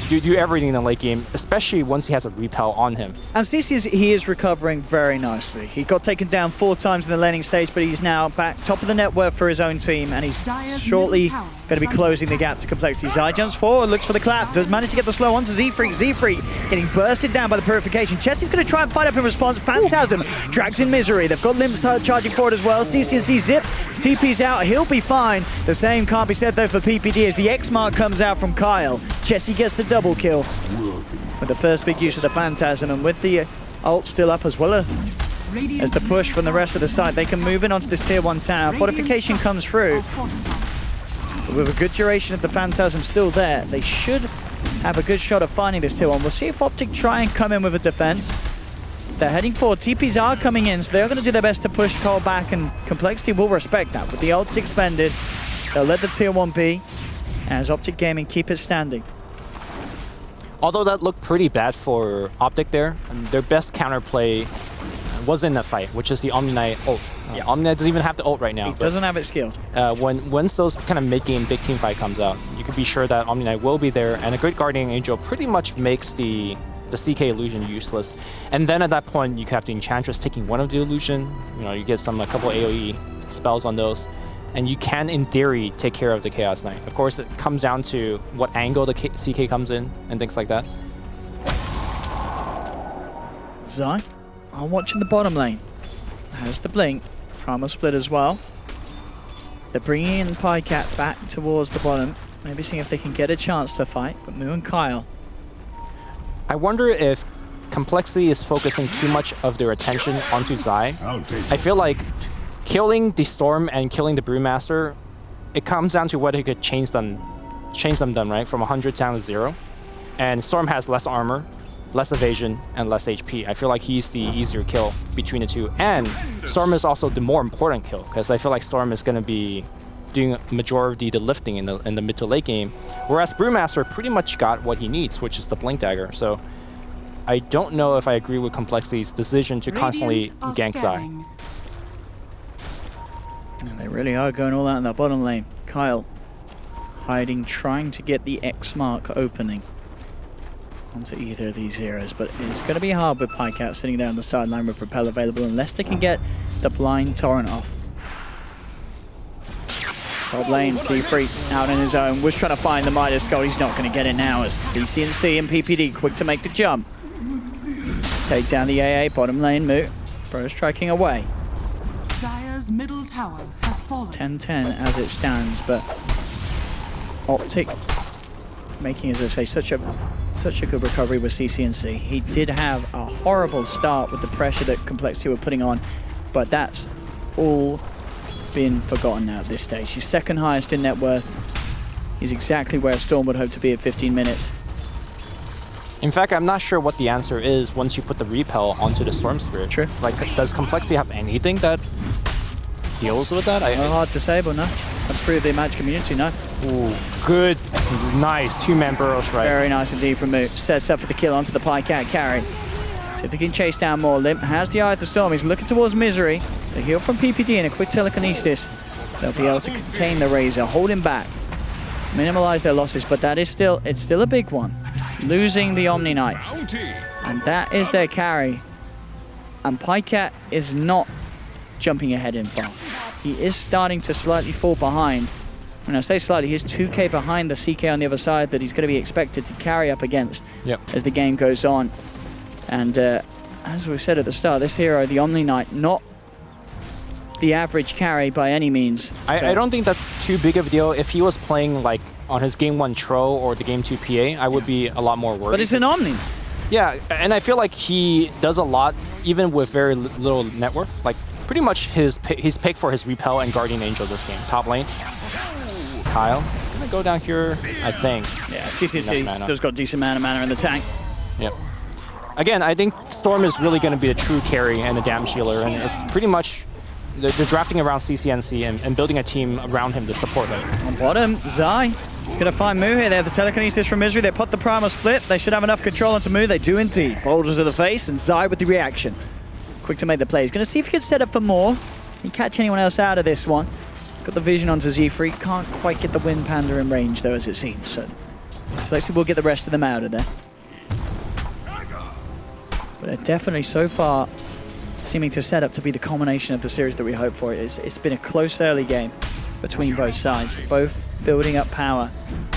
do everything in the late game, especially once he has a repel on him.
And CC, he is recovering very nicely. He got taken down 4 times in the laning stage, but he's now back top of the net worth for his own team, and he's shortly going to be closing the gap to Complexity. Zai jumps forward, looks for the clap, does manage to get the slow onto Z-Freak. Z-Freak getting bursted down by the Purification. Chessie's going to try and fight up in response. Phantasm drags in Misery. They've got Limps charging forward as well. CC zips, TP's out, he'll be fine. The same can't be said though for PPD as the X mark comes out from Kyle. Chessie gets the double kill with the first big use of the Phantasm, and with the ult still up as well as the push from the rest of the side, they can move in onto this tier 1 tower. Fortification comes through. But with a good duration of the Phantasm still there, they should have a good shot of finding this tier 1. We'll see if Optic try and come in with a defense. They're heading forward. TPs are coming in, so they're going to do their best to push Cole back, and Complexity will respect that. With the ults expended, they'll let the tier 1 be, as Optic Gaming keep it standing.
Although that looked pretty bad for Optic there, their best counterplay was in that fight, which is the Omni Knight ult. Omni Knight doesn't even have the ult right now.
He doesn't have it skilled.
Once those kind of mid-game big team fight comes out, you can be sure that Omni Knight will be there, and a good Guardian Angel pretty much makes the CK illusion useless. And then at that point, you can have the Enchantress taking one of the illusion. You know, you get a couple AoE spells on those, and you can, in theory, take care of the Chaos Knight. Of course, it comes down to what angle the CK comes in and things like that.
Zai are watching the bottom lane. Has the blink. Primal split as well. They're bringing in Pycat back towards the bottom. Maybe seeing if they can get a chance to fight. But Moo and Kyle.
I wonder if Complexity is focusing too much of their attention onto Zai. I feel like killing the Storm and killing the Brewmaster, it comes down to whether he could change them down, right? From 100 down to 0. And Storm has less armor, less evasion, and less HP. I feel like he's the easier kill between the two. And Storm is also the more important kill, because I feel like Storm is going to be doing a majority of the lifting in the mid to late game, whereas Brewmaster pretty much got what he needs, which is the Blink Dagger. So I don't know if I agree with Complexity's decision to constantly gank Zai.
And they really are going all out in that bottom lane. Kyle hiding, trying to get the X mark opening onto either of these heroes, but it's going to be hard with Pycat sitting there on the sideline with Propel available unless they can get the blind torrent off. Top lane, T3 out on his own, was trying to find the Midas goal. He's not going to get it now as CC and PPD quick to make the jump. Take down the AA, bottom lane, Moo. Bro striking away.
Dire's middle tower has fallen.
10-10 as it stands, but Optic making, as I say, such a good recovery with CCNC. He did have a horrible start with the pressure that Complexity were putting on, but that's all been forgotten now at this stage. He's second highest in net worth. He's exactly where Storm would hope to be at 15 minutes.
In fact, I'm not sure what the answer is once you put the repel onto the Storm Spirit.
True.
Like, does Complexity have anything that deals with that?
Hard to say, but no. That's through the Magic community, no.
Ooh, good, nice, 2-man burrows, right?
Very nice indeed from Moo. Sets up for the kill onto the Pycat carry. See if they can chase down more. Limp has the Eye of the Storm. He's looking towards Misery. The heal from PPD and a quick telekinesis. They'll be able to contain the Razor, hold him back, minimize their losses, but that is still, it's still a big one. Losing the Omni Knight. And that is their carry. And Pycat is not jumping ahead in far. He is starting to slightly fall behind. When I say slightly, he's 2k behind the CK on the other side that he's going to be expected to carry up against as the game goes on. And as we said at the start, this hero, the Omni Knight, not the average carry by any means.
I don't think that's too big of a deal. If he was playing like on his game 1 Tro or the game 2 PA, I would be a lot more worried.
But it's an Omni.
Yeah, and I feel like he does a lot, even with very little net worth. Like, pretty much he's picked for his Repel and Guardian Angel this game. Top lane. Kyle. Gonna go down here, I think.
Yeah, CCC does got decent amount of mana in the tank.
Yep. Again, I think Storm is really going to be a true carry and a damage healer, and it's pretty much they're drafting around CCNC and building a team around him to support him.
On bottom, Zai. He's going to find Mu here. They have the telekinesis from Misery. They put the primal split. They should have enough control onto Mu. They do indeed. Boulders to the face, and Zai with the reaction. Quick to make the play. He's going to see if he can set up for more. Can catch anyone else out of this one. Got the vision onto Z3. Can't quite get the Wind Panda in range, though, as it seems. So let's see, we'll get the rest of them out of there. But they're definitely, so far, seeming to set up to be the culmination of the series that we hope for. It's been a close early game between both sides, both building up power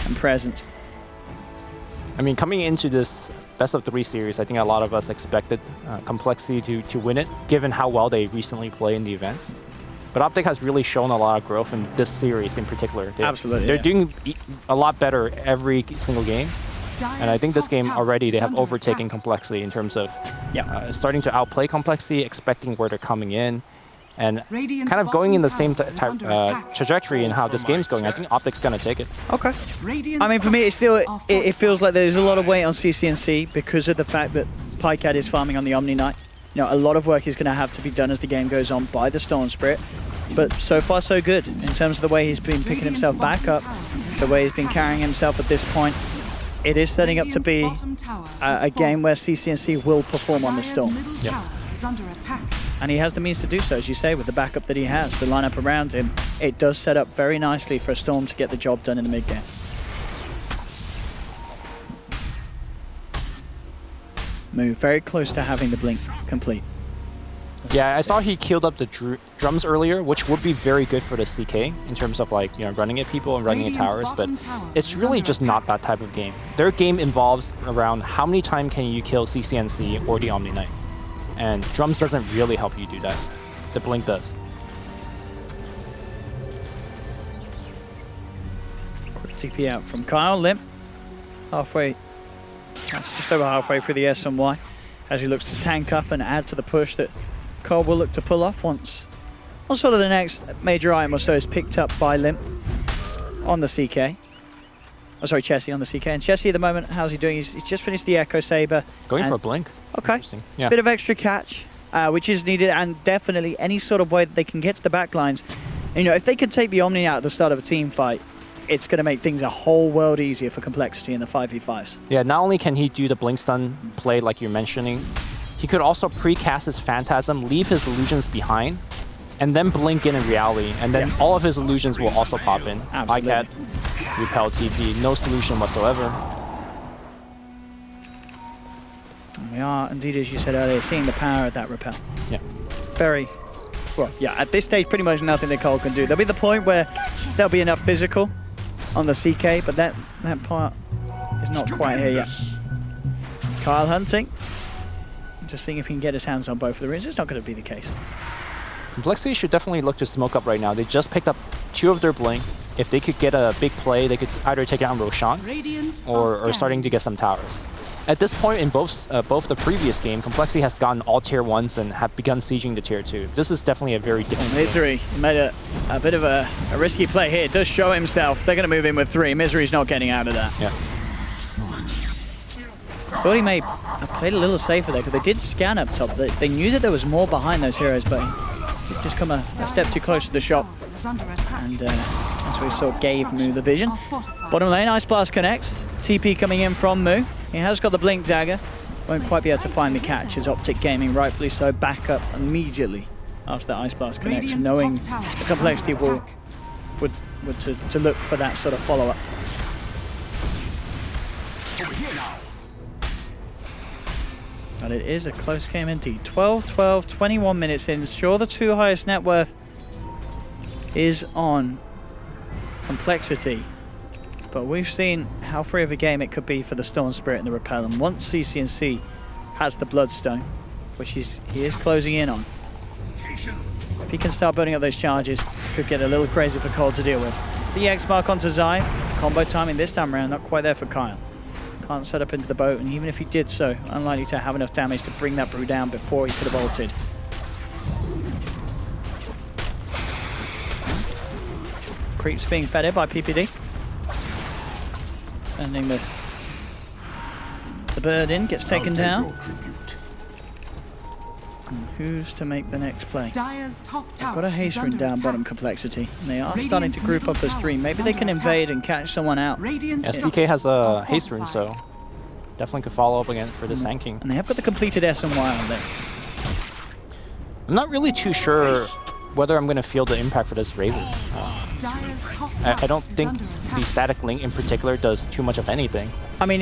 and presence.
I mean, coming into this best-of-3 series, I think a lot of us expected Complexity to win it, given how well they recently play in the events. But Optic has really shown a lot of growth in this series in particular.
Absolutely,
They're doing a lot better every single game. And I think this game already they have overtaken Complexity in terms of starting to outplay Complexity, expecting where they're coming in, and kind of going in the same trajectory in how this game's going. I think Optic's going to take it.
Okay. I mean, for me, it feels like there's a lot of weight on CCNC because of the fact that Pycat is farming on the Omni Knight. You know, a lot of work is going to have to be done as the game goes on by the Storm Spirit. But so far, so good in terms of the way he's been picking himself back up, the way he's been carrying himself at this point. It is setting up to be a game where CCNC will perform on the Storm.
Yep.
And he has the means to do so, as you say, with the backup that he has, the lineup around him. It does set up very nicely for a Storm to get the job done in the mid-game. Move very close to having the blink complete.
Yeah, I saw he killed up the drums earlier, which would be very good for the CK in terms of like, you know, running at people and running at towers, but it's really just not that type of game. Their game involves around how many times can you kill CCNC or the Omni Knight. And drums doesn't really help you do that. The blink does.
Quick TP out from Kyle. Limp. Halfway. That's just over halfway through the SMY as he looks to tank up and add to the push that Cole will look to pull off once sort of the next major item or so is picked up by Limp on the CK. Oh, sorry, Chessie on the CK. And Chessie at the moment, how's he doing? He's just finished the Echo Saber.
Going for a blink.
Okay.
Yeah.
Bit of extra catch, which is needed, and definitely any sort of way that they can get to the backlines. You know, if they can take the Omni out at the start of a team fight, it's going to make things a whole world easier for Complexity in the 5v5s.
Yeah, not only can he do the blink stun play like you're mentioning, he could also pre-cast his Phantasm, leave his illusions behind, and then blink in reality, and then all of his illusions will also pop in. Pycat, Repel, TP, no solution whatsoever.
And we are, indeed, as you said earlier, seeing the power of that Repel.
Yeah.
Very, well, yeah, at this stage, pretty much nothing that Cole can do. There'll be the point where there'll be enough physical on the CK, but that part is not quite here yet. Kyle hunting. Just seeing if he can get his hands on both of the runes. It's not going to be the case.
Complexity should definitely look to smoke up right now. They just picked up 2 of their blink. If they could get a big play, they could either take out Roshan or starting to get some towers. At this point in both the previous game, Complexity has gotten all tier 1s and have begun sieging the tier 2. This is definitely a very different game.
Misery made a bit of a risky play here. It does show himself. They're going to move in with 3. Misery's not getting out of that.
Yeah.
Thought he may have played a little safer there because they did scan up top. They knew that there was more behind those heroes, but he just come a step too close to the shop. And that's what he sort of gave Mu the vision. Bottom lane, Ice Blast connects. TP coming in from Mu. He has got the Blink Dagger. Won't quite be able to find the catch as Optic Gaming, rightfully so, back up immediately after that Ice Blast connect, knowing the Complexity would to look for that sort of follow-up. But it is a close game indeed. 12-12, 21 minutes in. Sure, the 2 highest net worth is on Complexity. But we've seen how free of a game it could be for the Storm Spirit and the Repel. And once CCNC has the Bloodstone, which he is closing in on, if he can start building up those charges, it could get a little crazy for Cole to deal with. The X mark onto Zai. Combo timing this time around, not quite there for Kyle. Can't set up into the boat, and even if he did so, unlikely to have enough damage to bring that brew down before he could have ulted. Creeps being fed in by PPD. Sending the bird in, gets taken down. And who's to make the next play?
Dire's top tower
Got a haste rune down bottom complexity. And they are starting to group up as three. Maybe they can invade and catch someone out.
SDK has a haste rune, so definitely could follow up again for the Sand King.
And they have got the completed S and Y on there.
I'm not really too sure whether I'm going to feel the impact for this Razor. I don't think the static link in particular does too much of anything.
I mean,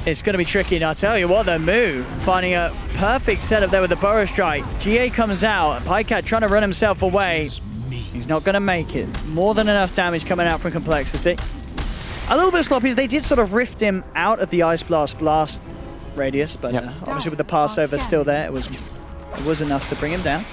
it's going to be tricky, and I'll tell you what, the move, finding a perfect setup there with the Burrow Strike. GA comes out, Pycat trying to run himself away. He's not going to make it. More than enough damage coming out from Complexity. A little bit sloppy, as they did sort of rift him out of the Ice Blast radius, but obviously with the Passover still there, it was enough to bring him down.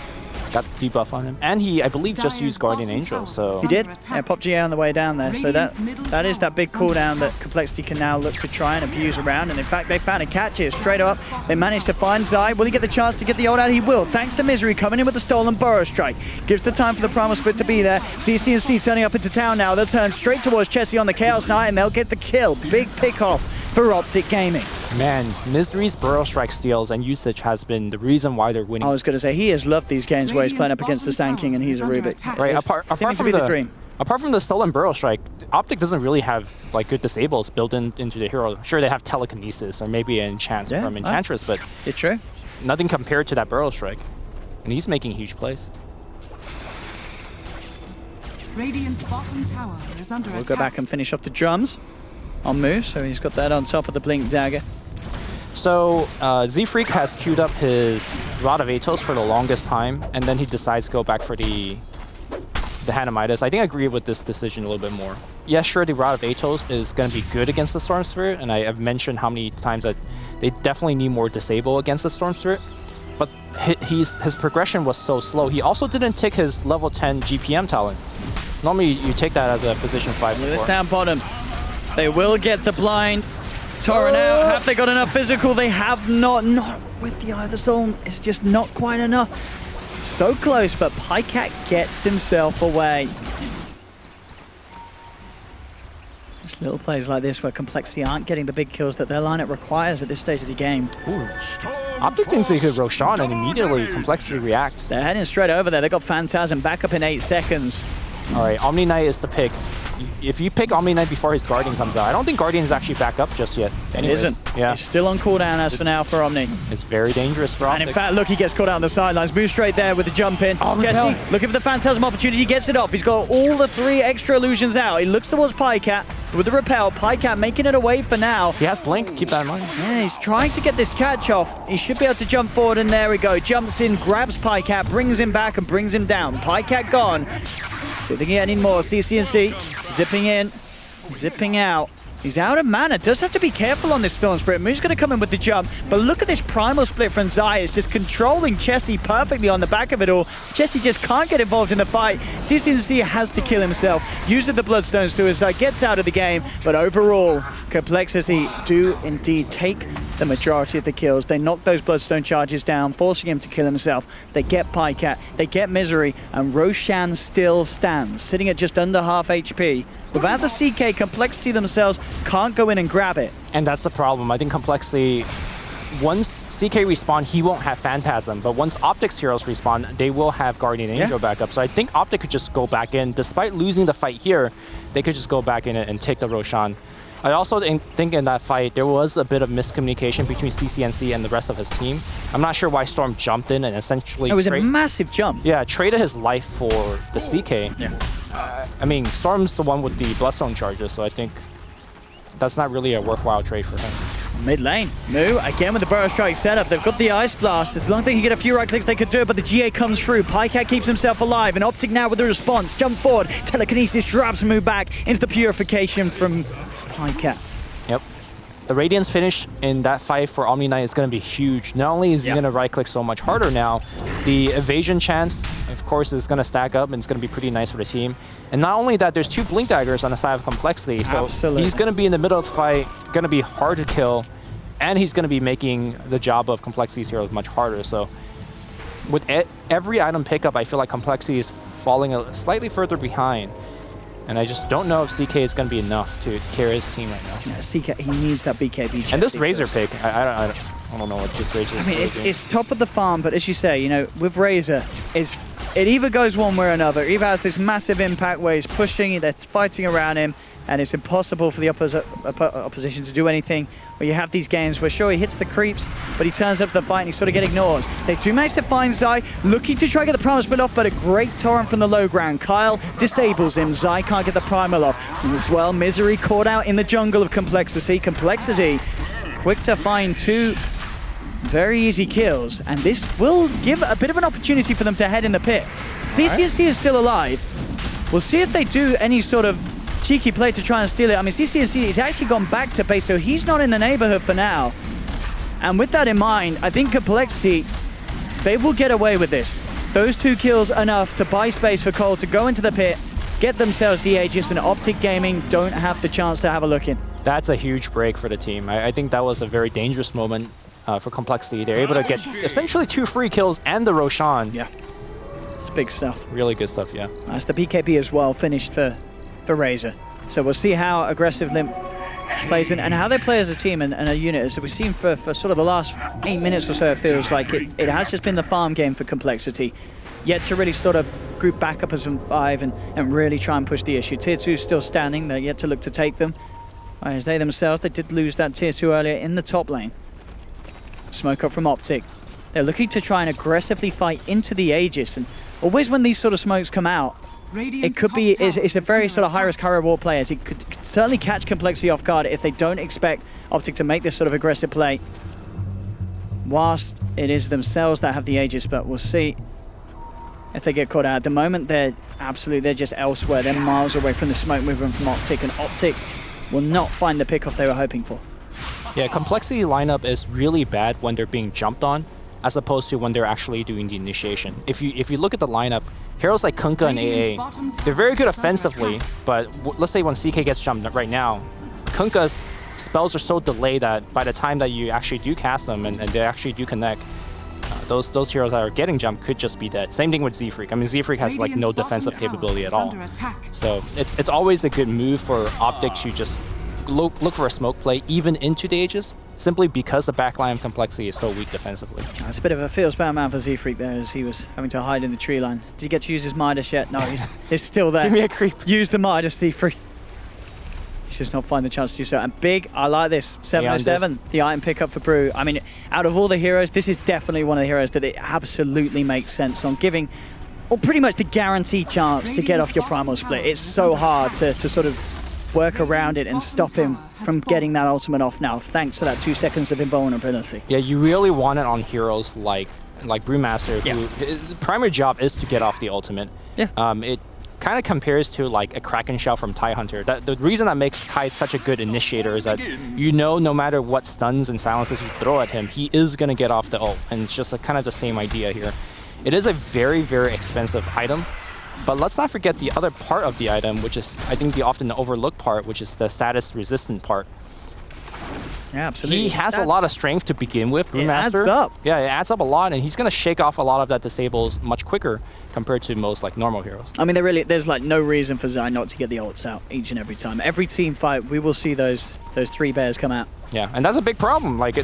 Got the debuff on him. And he, I believe, just used Guardian Angel, so...
He did. Yeah, pop GA on the way down there. So that is that big cooldown that Complexity can now look to try and abuse around. And in fact, they found a catch here. Straight up, they managed to find Zai. Will he get the chance to get the ult out? He will, thanks to Misery coming in with the stolen Burrow Strike. Gives the time for the Primal Split to be there. CCNC turning up into town now. They'll turn straight towards Chessie on the Chaos Knight, and they'll get the kill. Big pick off for Optic Gaming.
Man, Misery's Burrow Strike steals and usage has been the reason why they're winning.
I was going to say, he has loved these games where he's playing up against the Sand King and he's a Rubik.
Right, apart from the stolen Burrow Strike, Optic doesn't really have like good disables built into the hero. Sure, they have telekinesis or maybe an enchant from Enchantress, but
it's true.
Nothing compared to that Burrow Strike. And he's making huge plays.
Radiant's bottom tower is under
We'll go back and finish off the drums on Moo, so he's got that on top of the Blink Dagger.
So Z-Freak has queued up his Rod of Atos for the longest time, and then he decides to go back for the Hanamitis. I think I agree with this decision a little bit more. Yeah, sure, the Rod of Atos is going to be good against the Storm Spirit, and I have mentioned how many times that they definitely need more disable against the Storm Spirit, but his progression was so slow. He also didn't take his level 10 GPM talent. Normally, you take that as a position 5.
Look at this down bottom. They will get the blind. Torrent out. Have they got enough physical? They have not. Not with the Eye of the Storm. It's just not quite enough. So close, but Pycat gets himself away. It's little plays like this where Complexity aren't getting the big kills that their lineup requires at this stage of the game.
Optic thinks they could Roshan, and immediately Complexity reacts.
They're heading straight over there. They got Phantasm back up in 8 seconds.
All right, Omni Knight is the pick. If you pick Omni Knight before his Guardian comes out, I don't think Guardian is actually back up just yet. Anyways,
it isn't.
Yeah.
He's still on cooldown as for now for Omni.
It's very dangerous for Optic.
And in fact, look, he gets caught out on the sidelines. Moves straight there with the jump in. Jesse looking for the Phantasm opportunity. He gets it off. He's got all the 3 extra illusions out. He looks towards Pycat with the repel. Pycat making it away for now.
He has Blink. Keep that in mind.
Yeah, he's trying to get this catch off. He should be able to jump forward, and there we go. Jumps in, grabs Pycat, brings him back, and brings him down. Pycat gone. See if they can get any more. CCNC zipping in, zipping out. He's out of mana. Does have to be careful on this Storm Spirit. Moo's going to come in with the jump. But look at this Primal Split from Zai. It's just controlling Chessie perfectly on the back of it all. Chessie just can't get involved in the fight. CCNC has to kill himself. Using the Bloodstones to as Zai gets out of the game. But overall, Complexity do indeed take the majority of the kills. They knock those Bloodstone charges down, forcing him to kill himself. They get Pycat, they get Misery, and Roshan still stands, sitting at just under half HP. Without the CK, Complexity themselves can't go in and grab it.
And that's the problem. I think Complexity, once CK respawn, he won't have Phantasm, but once Optic's heroes respawn, they will have Guardian Angel back up. So I think Optic could just go back in. Despite losing the fight here, they could just go back in and take the Roshan. I also think in that fight, there was a bit of miscommunication between CCNC and the rest of his team. I'm not sure why Storm jumped in and essentially...
It was a massive jump.
Yeah, traded his life for the CK.
Yeah.
I mean, Storm's the one with the Bloodstone charges, so I think that's not really a worthwhile trade for him.
Mid lane, Moo again with the Burrow Strike setup. They've got the Ice Blast. As long as they can get a few right clicks, they could do it, but the GA comes through. Pycat keeps himself alive, and Optic now with the response. Jump forward, telekinesis drops Moo back into the purification from Pycat.
Yep. The Radiance finish in that fight for Omni Knight is going to be huge. Not only is he going to right-click so much harder now, the evasion chance of course, is going to stack up and it's going to be pretty nice for the team. And not only that, there's 2 Blink Daggers on the side of Complexity, so he's going to be in the middle of the fight, going to be hard to kill, and he's going to be making the job of Complexity's heroes much harder. So with every item pickup, I feel like Complexity is falling slightly further behind. And I just don't know if CK is going to be enough to carry his team right now.
Yeah, CK, he needs that BKB.
And this Razor pick, I don't know what this Razor is.
I mean, it's top of the farm, but as you say, you know, with Razor, it either goes one way or another. It either has this massive impact where he's pushing, they're fighting around him, and it's impossible for the opposition to do anything. Where you have these games where, sure, he hits the creeps, but he turns up to the fight and he sort of get ignored. They do manage to find Zai, looking to try to get the primal split off, but a great torrent from the low ground. Kyle disables him. Zai can't get the primal off. As well, Misery caught out in the jungle of Complexity. Complexity, quick to find 2 very easy kills, and this will give a bit of an opportunity for them to head in the pit. CCSC is still alive. We'll see if they do any sort of cheeky play to try and steal it. I mean, CCSC has actually gone back to base, so he's not in the neighborhood for now. And with that in mind, I think Complexity, they will get away with this. Those 2 kills enough to buy space for Cole to go into the pit, get themselves the Aegis, and Optic Gaming don't have the chance to have a look in.
That's a huge break for the team. I think that was a very dangerous moment for Complexity. They're able to get essentially 2 free kills and the Roshan.
Yeah, it's big stuff.
Really good stuff, yeah.
That's the BKB as well, finished for Razor. So we'll see how aggressive Limp plays in and how they play as a team and a unit. As we've seen for sort of the last 8 minutes or so, it feels like it has just been the farm game for Complexity. Yet to really sort of group back up as a 5 and really try and push the issue. Tier 2 still standing, they're yet to look to take them. As they themselves, they did lose that Tier 2 earlier in the top lane. Smoke up from Optic. They're looking to try and aggressively fight into the Aegis, and always when these sort of smokes come out, it could be, it's a very sort of high-risk, high-reward play, as it could certainly catch Complexity off guard if they don't expect Optic to make this sort of aggressive play. Whilst it is themselves that have the Aegis, but we'll see if they get caught out. At the moment, they're just elsewhere. They're miles away from the smoke movement from Optic, and Optic will not find the pickoff they were hoping for.
Yeah, Complexity lineup is really bad when they're being jumped on, as opposed to when they're actually doing the initiation. If you look at the lineup, heroes like Kunkka and AA, they're very good offensively, but let's say when CK gets jumped right now, Kunkka's spells are so delayed that by the time that you actually do cast them and they actually do connect, those heroes that are getting jumped could just be dead. Same thing with Z-Freak. I mean, Z-Freak has like no defensive capability at all. So it's always a good move for Optic to just look for a smoke play even into the Aegis, simply because the backline of Complexity is so weak defensively.
That's a bit of a feels-bound man for Z-Freak there, as he was having to hide in the tree line. Did he get to use his Midas yet? No, he's still there.
Give me a creep.
Use the Midas, Z-Freak. He's just not finding the chance to do so. And big, I like this. 707, the item pickup for Brew. I mean, out of all the heroes, this is definitely one of the heroes that it absolutely makes sense on, giving pretty much the guaranteed chance to get off your primal split. It's so hard to sort of work around it and stop him from getting that ultimate off now, thanks to that 2 seconds of invulnerability.
Yeah, you really want it on heroes like Brewmaster, who his primary job is to get off the ultimate.
Yeah.
It kind of compares to like a Kraken Shell from Tai Hunter. The reason that makes Kai such a good initiator is that no matter what stuns and silences you throw at him, he is going to get off the ult, and it's just kind of the same idea here. It is a very, very expensive item. But let's not forget the other part of the item, which is, I think, the often overlooked part, which is the status resistant part.
Yeah, absolutely.
He has a lot of strength to begin with, Brewmaster.
It adds up.
Yeah, it adds up a lot, and he's going to shake off a lot of that disables much quicker compared to most like normal heroes.
I mean, there's like no reason for Zai not to get the ults out each and every time. Every team fight, we will see those 3 bears come out.
Yeah, and that's a big problem. Like,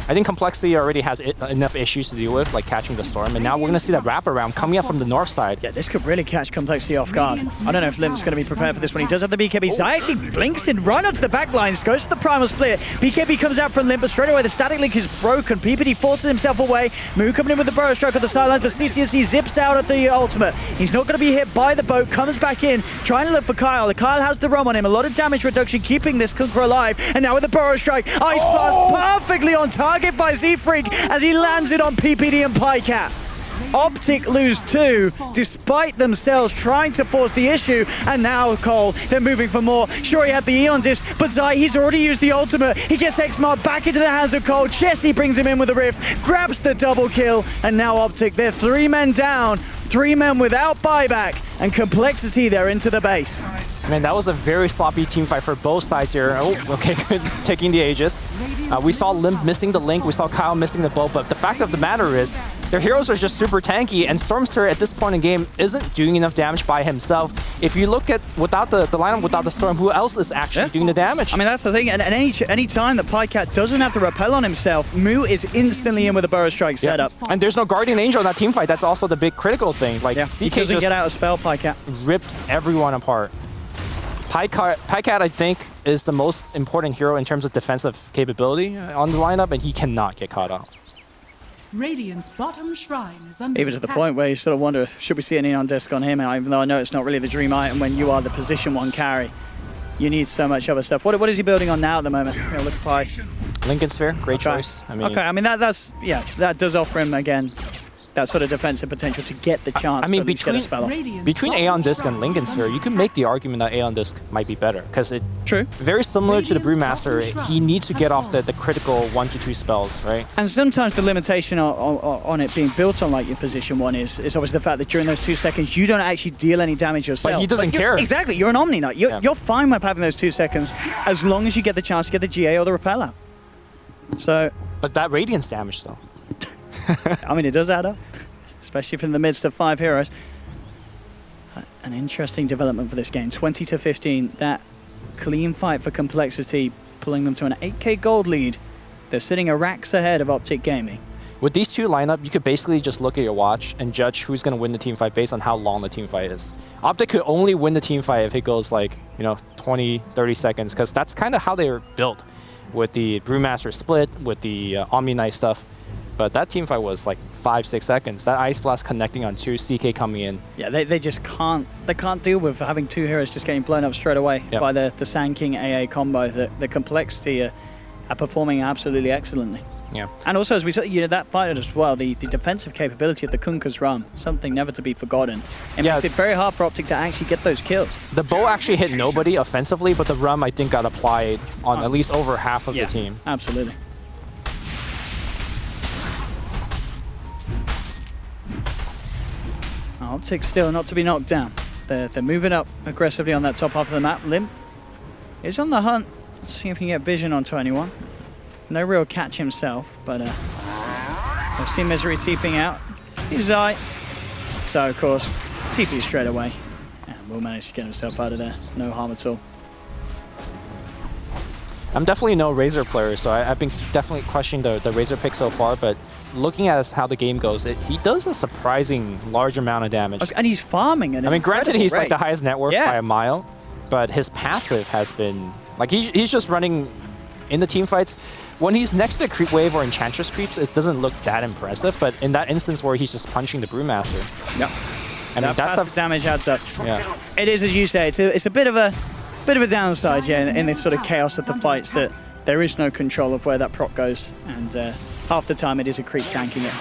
I think Complexity already has enough issues to deal with, like catching the storm, and now we're going to see that wraparound coming up from the north side.
Yeah, this could really catch Complexity off guard. I don't know if Limp's going to be prepared for this one. He does have the BKB. Zai actually blinks in right onto the back lines, goes for the primal split. BKB comes out from Limp, but straight away the static link is broken. PPD forces himself away. Moo coming in with the burrow stroke on the sidelines, but CCSC zips out at the ultimate. He's not going to be hit by the boat, comes back in, trying to look for Kyle. Kyle has the roam on him, a lot of damage reduction, keeping this Kunkka alive, and now with the burrow strike, Ice Blast perfectly on target by Z-Freak as he lands it on PPD and Pycat. Optic lose 2, despite themselves trying to force the issue. And now Cole, they're moving for more. Sure, he had the Eon disc, but Zai, he's already used the ultimate. He gets X-Mark back into the hands of Cole. Chesney brings him in with a rift, grabs the double kill, and now Optic, they're 3 men down, 3 men without buyback, and Complexity, they're into the base.
Man, that was a very sloppy team fight for both sides here. Oh, okay, good. Taking the Aegis. We saw Limp missing the Link, we saw Kyle missing the bow, but the fact of the matter is, their heroes are just super tanky, and Stormster at this point in the game isn't doing enough damage by himself. If you look at without the lineup, without the Storm, who else is actually doing the damage?
I mean, that's the thing, and any time that Pycat doesn't have to repel on himself, Mu is instantly in with a Burrow Strike setup.
And there's no Guardian Angel in that team fight. That's also the big critical thing. Like,
he
CK
doesn't
just
get out of spell, Pycat.
ripped everyone apart. Pycat, I think, is the most important hero in terms of defensive capability on the lineup, and he cannot get caught out.
Radiant's bottom shrine is under
Even to the
attack.
point where you sort of wonder, should we see an Eon disc on him? Even though I know it's not really the dream item when you are the position 1 carry. You need so much other stuff. What is he building on now at the moment? Look at Py.
Lincoln Sphere, great choice. I mean,
that does offer him, again, that sort of defensive potential to get the chance to at least get a spell off.
Between Aeon Disc and Lincoln Sphere, you can make the argument that Aeon Disc might be better, because it very similar to the Brewmaster, he needs to get off the critical 1 to 2 spells, right?
And sometimes the limitation on it being built on like your position 1 is obviously the fact that during those 2 seconds you don't actually deal any damage yourself.
But he doesn't care.
Exactly, you're an Omni Knight. You're fine with having those 2 seconds as long as you get the chance to get the GA or the repel out. So,
but that Radiance damage though.
I mean, it does add up, especially from the midst of 5 heroes. An interesting development for this game. 20 to 15, that clean fight for Complexity, pulling them to an 8k gold lead. They're sitting a racks ahead of Optic Gaming.
With these 2 lineup, you could basically just look at your watch and judge who's going to win the team fight based on how long the team fight is. Optic could only win the team fight if it goes like, 20, 30 seconds, because that's kind of how they were built with the Brewmaster split, with the Omni Knight stuff. But that team fight was like 5-6 seconds. That Ice Blast connecting on 2, CK coming in.
Yeah, they just can't deal with having 2 heroes just getting blown up straight away by the Sand King AA combo. The Complexity are performing absolutely excellently.
Yeah.
And also, as we saw, that fight as well, the defensive capability of the Kunka's Rum, something never to be forgotten. It makes it very hard for Optic to actually get those kills.
The bow actually hit nobody offensively, but the Rum, I think, got applied on at least over half of the team.
Absolutely. Optic still not to be knocked down. They're moving up aggressively on that top half of the map. Limp is on the hunt. Let's see if he can get vision onto anyone. No real catch himself, but we'll see Misery TPing out. See Zai. So, of course, TP straight away. And will manage to get himself out of there. No harm at all.
I'm definitely no Razor player, so I've been definitely questioning the Razor pick so far, but looking at how the game goes, he does a surprising large amount of damage.
And he's farming it.
I mean, granted, he's like the highest net worth by a mile, but his passive has been, like, he's just running in the team fights. When he's next to the creep wave or Enchantress creeps, it doesn't look that impressive, but in that instance where he's just punching the Brewmaster.
Yep.
I mean,
that stuff damage adds up.
Yeah.
It is, as you say, it's a bit of a downside, in this sort of chaos of the fights, that there is no control of where that proc goes, and half the time it is a creep tanking it,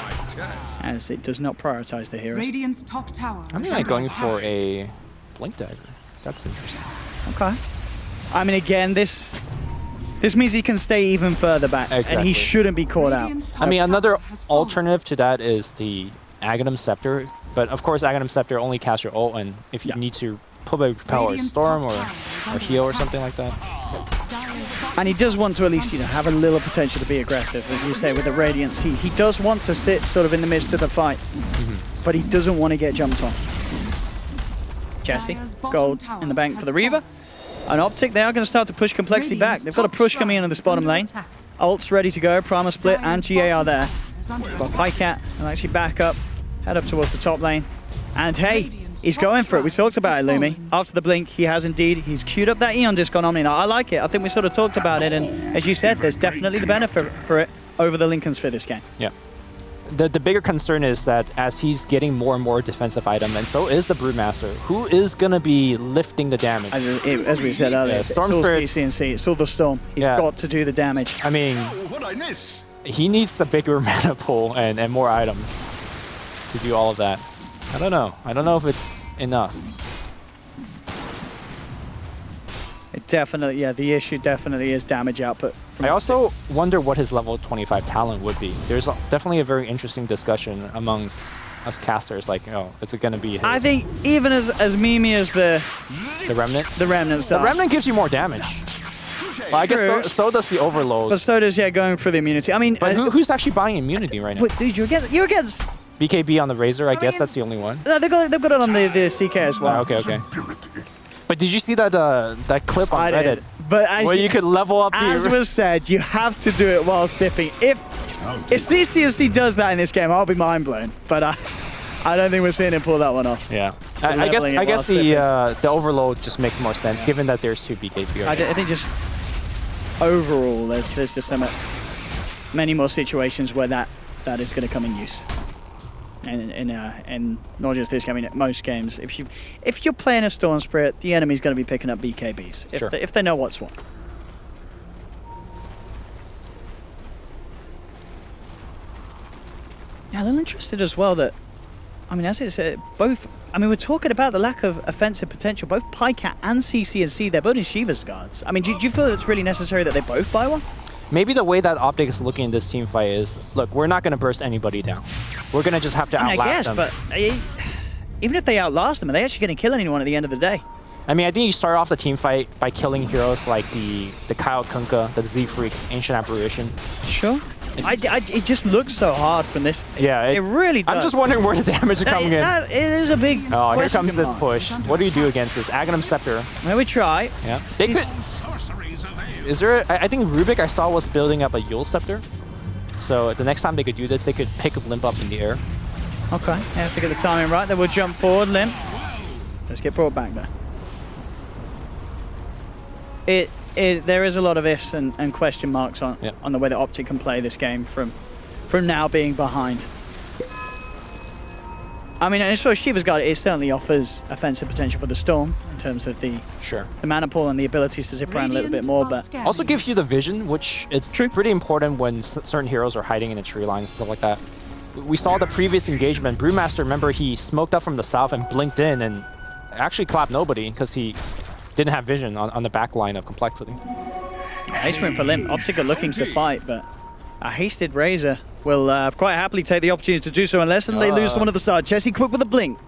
as it does not prioritize the heroes.
Radiant's top tower.
I'm like going for a Blink Dagger. That's interesting.
Okay. I mean, again, this means he can stay even further back, and he shouldn't be caught out.
I mean, another alternative to that is the Aghanim Scepter, but of course, Aghanim Scepter only casts your ult, and if you need to put a power storm or heal or something like that.
And he does want to at least, have a little potential to be aggressive, as you say, with the Radiance. He does want to sit sort of in the midst of the fight, but he doesn't want to get jumped on. Jesse, gold in the bank for the Reaver. And Optic, they are going to start to push Complexity back. They've got a push coming in this bottom lane. Ult's ready to go, Primal Split and GA are there. But Pycat will actually back up, head up towards the top lane. And hey, he's going for it. We talked about it, Lumi. After the blink, he has indeed. He's queued up that Eon disc on Omni. Now, I like it. I think we sort of talked about it. And as you said, there's definitely the benefit for it over the Lincoln Sphere this game.
Yeah. The bigger concern is that as he's getting more and more defensive item, and so is the Brewmaster, who is going to be lifting the damage?
As we said earlier, it's all CNC, it's all the Storm. He's got to do the damage.
I mean, he needs the bigger mana pool and more items. to do all of that. I don't know. I don't know if it's enough.
It definitely, yeah, the issue definitely is damage output.
I also wonder what his level 25 talent would be. There's definitely a very interesting discussion amongst us casters, like, oh, is it going to be his?
I think even as memey as the
Remnant?
The Remnant stuff.
The Remnant gives you more damage. Well, I guess so does the Overload.
But so does, yeah, going for the immunity. I mean...
But who's actually buying immunity right now?
Wait, dude, you're against...
BKB on the Razor, I guess that's the only one.
No, they've got it on the CK as well.
Okay. But did you see that that clip on Reddit?
Did. But
where you could level up
as was said, you have to do it while sipping. If CCSC does that in this game, I'll be mind blown. But I don't think we're seeing him pull that one off.
Yeah, I guess the Overload just makes more sense given that there's 2 BKB.
I think just overall, there's just so many more situations where that is going to come in use. And not just this game, I mean, most games, if you're playing a Storm Spirit, the enemy's going to be picking up BKBs if they know what's what. Yeah, a little interested as well that, I mean, as it's both, I mean, we're talking about the lack of offensive potential. Both Pycat and CCNC, they're building Shiva's guards. I mean, do you feel it's really necessary that they both buy one?
Maybe the way that Optic is looking at this team fight is, look, we're not going to burst anybody down. We're going to just have to outlast them.
But even if they outlast them, are they actually going to kill anyone at the end of the day?
I mean, I think you start off the team fight by killing heroes like the Kyle Kunkka, the Z-Freak, Ancient Apparition.
Sure. It just looks so hard from this.
Yeah,
it really does.
I'm just wondering where the damage is coming in.
It is a big
Oh, here comes this push. What do you do against this? Aghanim Scepter.
Well, we try.
Yeah. They could... Is there... I think Rubik I saw was building up a Yule Scepter. So the next time they could do this, they could pick Limp up in the air.
Okay. Yeah, have to get the timing right. Then we'll jump forward, Limp. Let's get brought back there. There is a lot of ifs and question marks on the way that Optic can play this game from now being behind. I mean, as far as Shiva's Guard, it certainly offers offensive potential for the Storm in terms of the mana pool and the abilities to zip around a little bit more, but
also gives you the vision, which is pretty important when certain heroes are hiding in a tree line and stuff like that. We saw the previous engagement. Brewmaster, remember, he smoked up from the south and blinked in and actually clapped nobody because he didn't have vision on the back line of Complexity.
Nice win for Limp. Optic are looking to fight, but a hasted Razor will quite happily take the opportunity to do so unless they lose to one of the side. Jesse quick with a blink.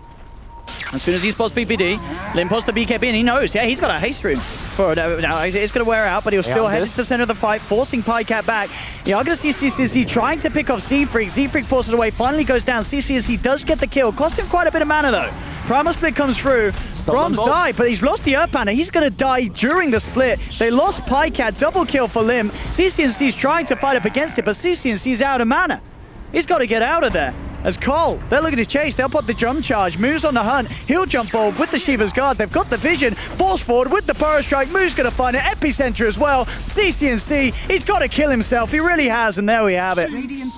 As soon as he spots PPD, Limp posts the BKB and he knows, yeah, he's got a haste room. Now it's going to wear out, but he'll still head to the center of the fight, forcing Pycat back. You are going to see CCSC trying to pick off Z-Freak. Z-Freak forces away, finally goes down. CCSC does get the kill. Cost him quite a bit of mana though. Primal Split comes through. Brom's died, but he's lost the Earth Banner. He's going to die during the split. They lost Pycat, double kill for Lim. CCNC's trying to fight up against it, but CCNC's out of mana. He's got to get out of there. As Cole, they're looking to chase. They'll put the drum charge. Moo's on the hunt. He'll jump forward with the Shiva's Guard. They've got the vision. Force forward with the Burrow Strike. Moo's going to find an epicenter as well. CCNC, he's got to kill himself. He really has, and there we have it.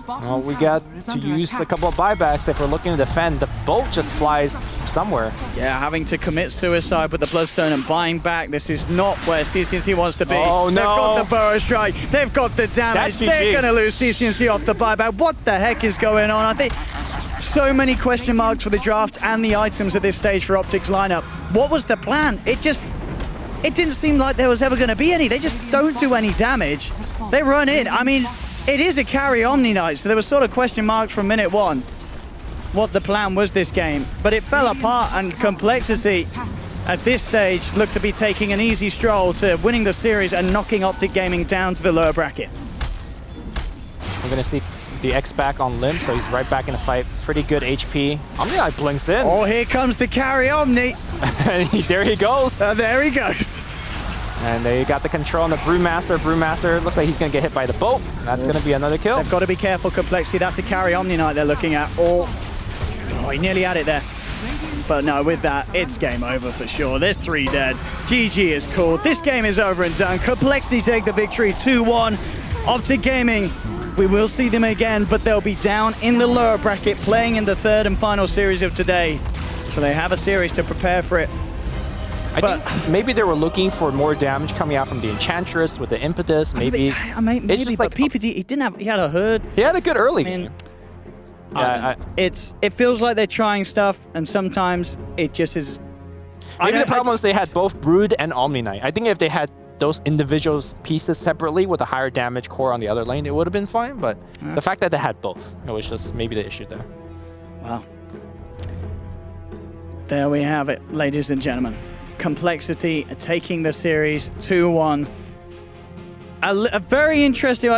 Well, we got to use a couple of buybacks if we're looking to defend. The bolt just flies somewhere.
Yeah, having to commit suicide with the Bloodstone and buying back. This is not where CCNC wants to be.
Oh, no.
They've got the Burrow Strike. They've got the damage. They're going to lose CCNC off the buyback. What the heck is going on? I think so many question marks for the draft and the items at this stage for Optic's lineup. What was the plan? It didn't seem like there was ever going to be any. They just don't do any damage. They run in. I mean, it is a carry Omni Knight, so there was sort of question marks from minute one what the plan was this game, but it fell apart, and Complexity at this stage looked to be taking an easy stroll to winning the series and knocking Optic Gaming down to the lower bracket.
We're going to see the X back on Limp, so he's right back in the fight. Pretty good HP. Omni Knight blinks in.
Oh, here comes the carry Omni.
And there he goes.
There he goes.
And they got the control on the Brewmaster. Brewmaster looks like he's going to get hit by the boat. That's going to be another kill.
They've got to be careful, Complexity. That's a carry Omni Knight they're looking at. Oh, he nearly had it there. But no, with that, it's game over for sure. There's 3 dead. GG is called. This game is over and done. Complexity take the victory 2-1. Optic Gaming, we will see them again, but they'll be down in the lower bracket playing in the 3rd and final series of today. So they have a series to prepare for it.
I think maybe they were looking for more damage coming out from the Enchantress with the Impetus. Maybe
it's just like PPD, he had a herd.
He had a good early.
I mean, It feels like they're trying stuff, and sometimes it just is.
Maybe the problem is they had both Brood and Omni Knight. I think if they had those individual pieces separately with a higher damage core on the other lane, it would have been fine. But the fact that they had both, it was just maybe the issue there.
Wow. There we have it, ladies and gentlemen. Complexity taking the series 2-1. A very interesting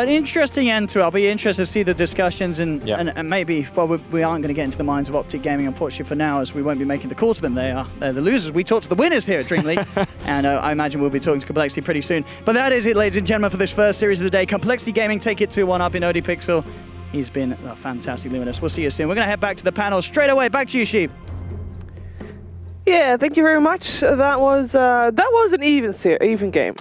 end to it. I'll be interested to see the discussions and maybe, well, we aren't going to get into the minds of Optic Gaming, unfortunately, for now, as we won't be making the call to them. They're the losers. We talk to the winners here at DreamLeague, and I imagine we'll be talking to Complexity pretty soon. But that is it, ladies and gentlemen, for this first series of the day. Complexity Gaming take it 2-1 up in ODPixel. He's been fantastically with us. We'll see you soon. We're going to head back to the panel straight away. Back to you, Sheev.
Yeah, thank you very much. That was an even game.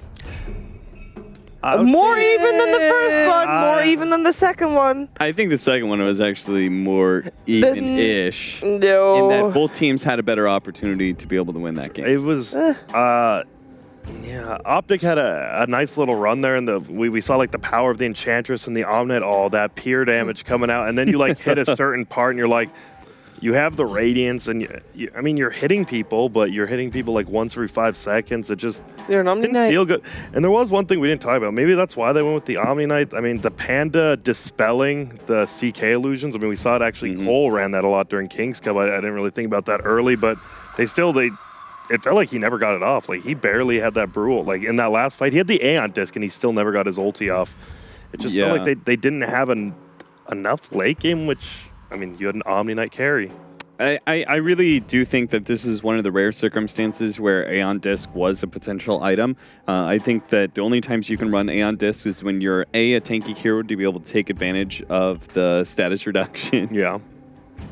More even than the first one, more even than the second one.
I think the second one was actually more even-ish.
No.
In that both teams had a better opportunity to be able to win that game.
It was, yeah, Optic had a nice little run there, and we saw like the power of the Enchantress and the Omnet, all that peer damage coming out, and then you like hit a certain part, and you're like, you have the Radiance, and I mean, you're hitting people, but you're hitting people like once every 5 seconds. It just didn't feel good. And there was one thing we didn't talk about. Maybe that's why they went with the Omni Knight. I mean, the Panda dispelling the CK illusions. I mean, we saw it actually. Cole ran that a lot during King's Cup. I didn't really think about that early, but it felt like he never got it off. Like, he barely had that Brule. Like, in that last fight, he had the Aeon disc, and he still never got his ulti off. It just felt like they didn't have enough late game, which... I mean, you had an Omni Knight carry.
I really do think that this is one of the rare circumstances where Aeon Disc was a potential item. I think that the only times you can run Aeon Disc is when you're a tanky hero to be able to take advantage of the status reduction.
Yeah.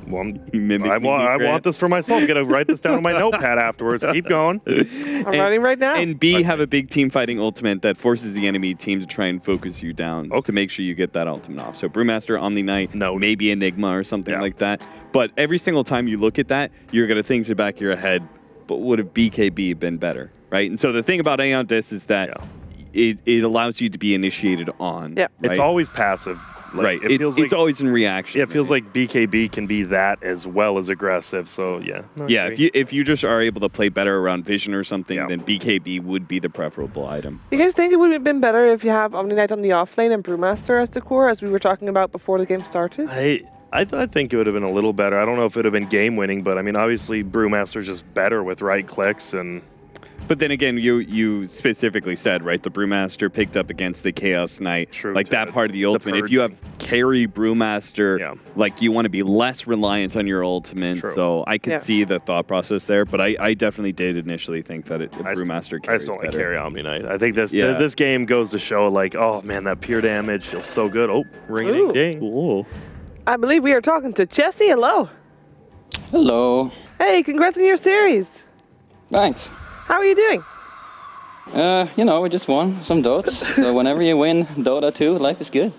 Well, I want this for myself. I'm going to write this down on my notepad afterwards. Keep going.
I'm writing right now.
And B, have a big team fighting ultimate that forces the enemy team to try and focus you down to make sure you get that ultimate off. So Brewmaster, Omni Knight, maybe Enigma or something like that. But every single time you look at that, you're going to think to the back of your head, but would have BKB been better, right? And so the thing about Aeon Disc is that it allows you to be initiated on.
Yeah,
It's always passive.
Like, it's always in reaction.
Yeah, it feels like BKB can be that as well as aggressive. So
if you just are able to play better around vision or something, then BKB would be the preferable item.
You guys think it would have been better if you have Omni Knight on the offlane and Brewmaster as the core, as we were talking about before the game started?
I think it would have been a little better. I don't know if it would have been game winning, but I mean, obviously Brewmaster's just better with right clicks and.
But then again, you specifically said, right, the Brewmaster picked up against the Chaos Knight.
True,
like that part of the ultimate. If you have carry Brewmaster, like you want to be less reliant on your ultimate.
True.
So I could see the thought process there, but I definitely did initially think that Brewmaster carries
I still want to
better.
carry Omni Knight. I think this game goes to show, like, oh man, that pure damage feels so good. Oh, ring ding.
Ooh.
I believe we are talking to Jesse. Hello.
Hello.
Hey, congrats on your series.
Thanks.
How are you doing?
We just won some Dots. So whenever you win Dota 2, life is good.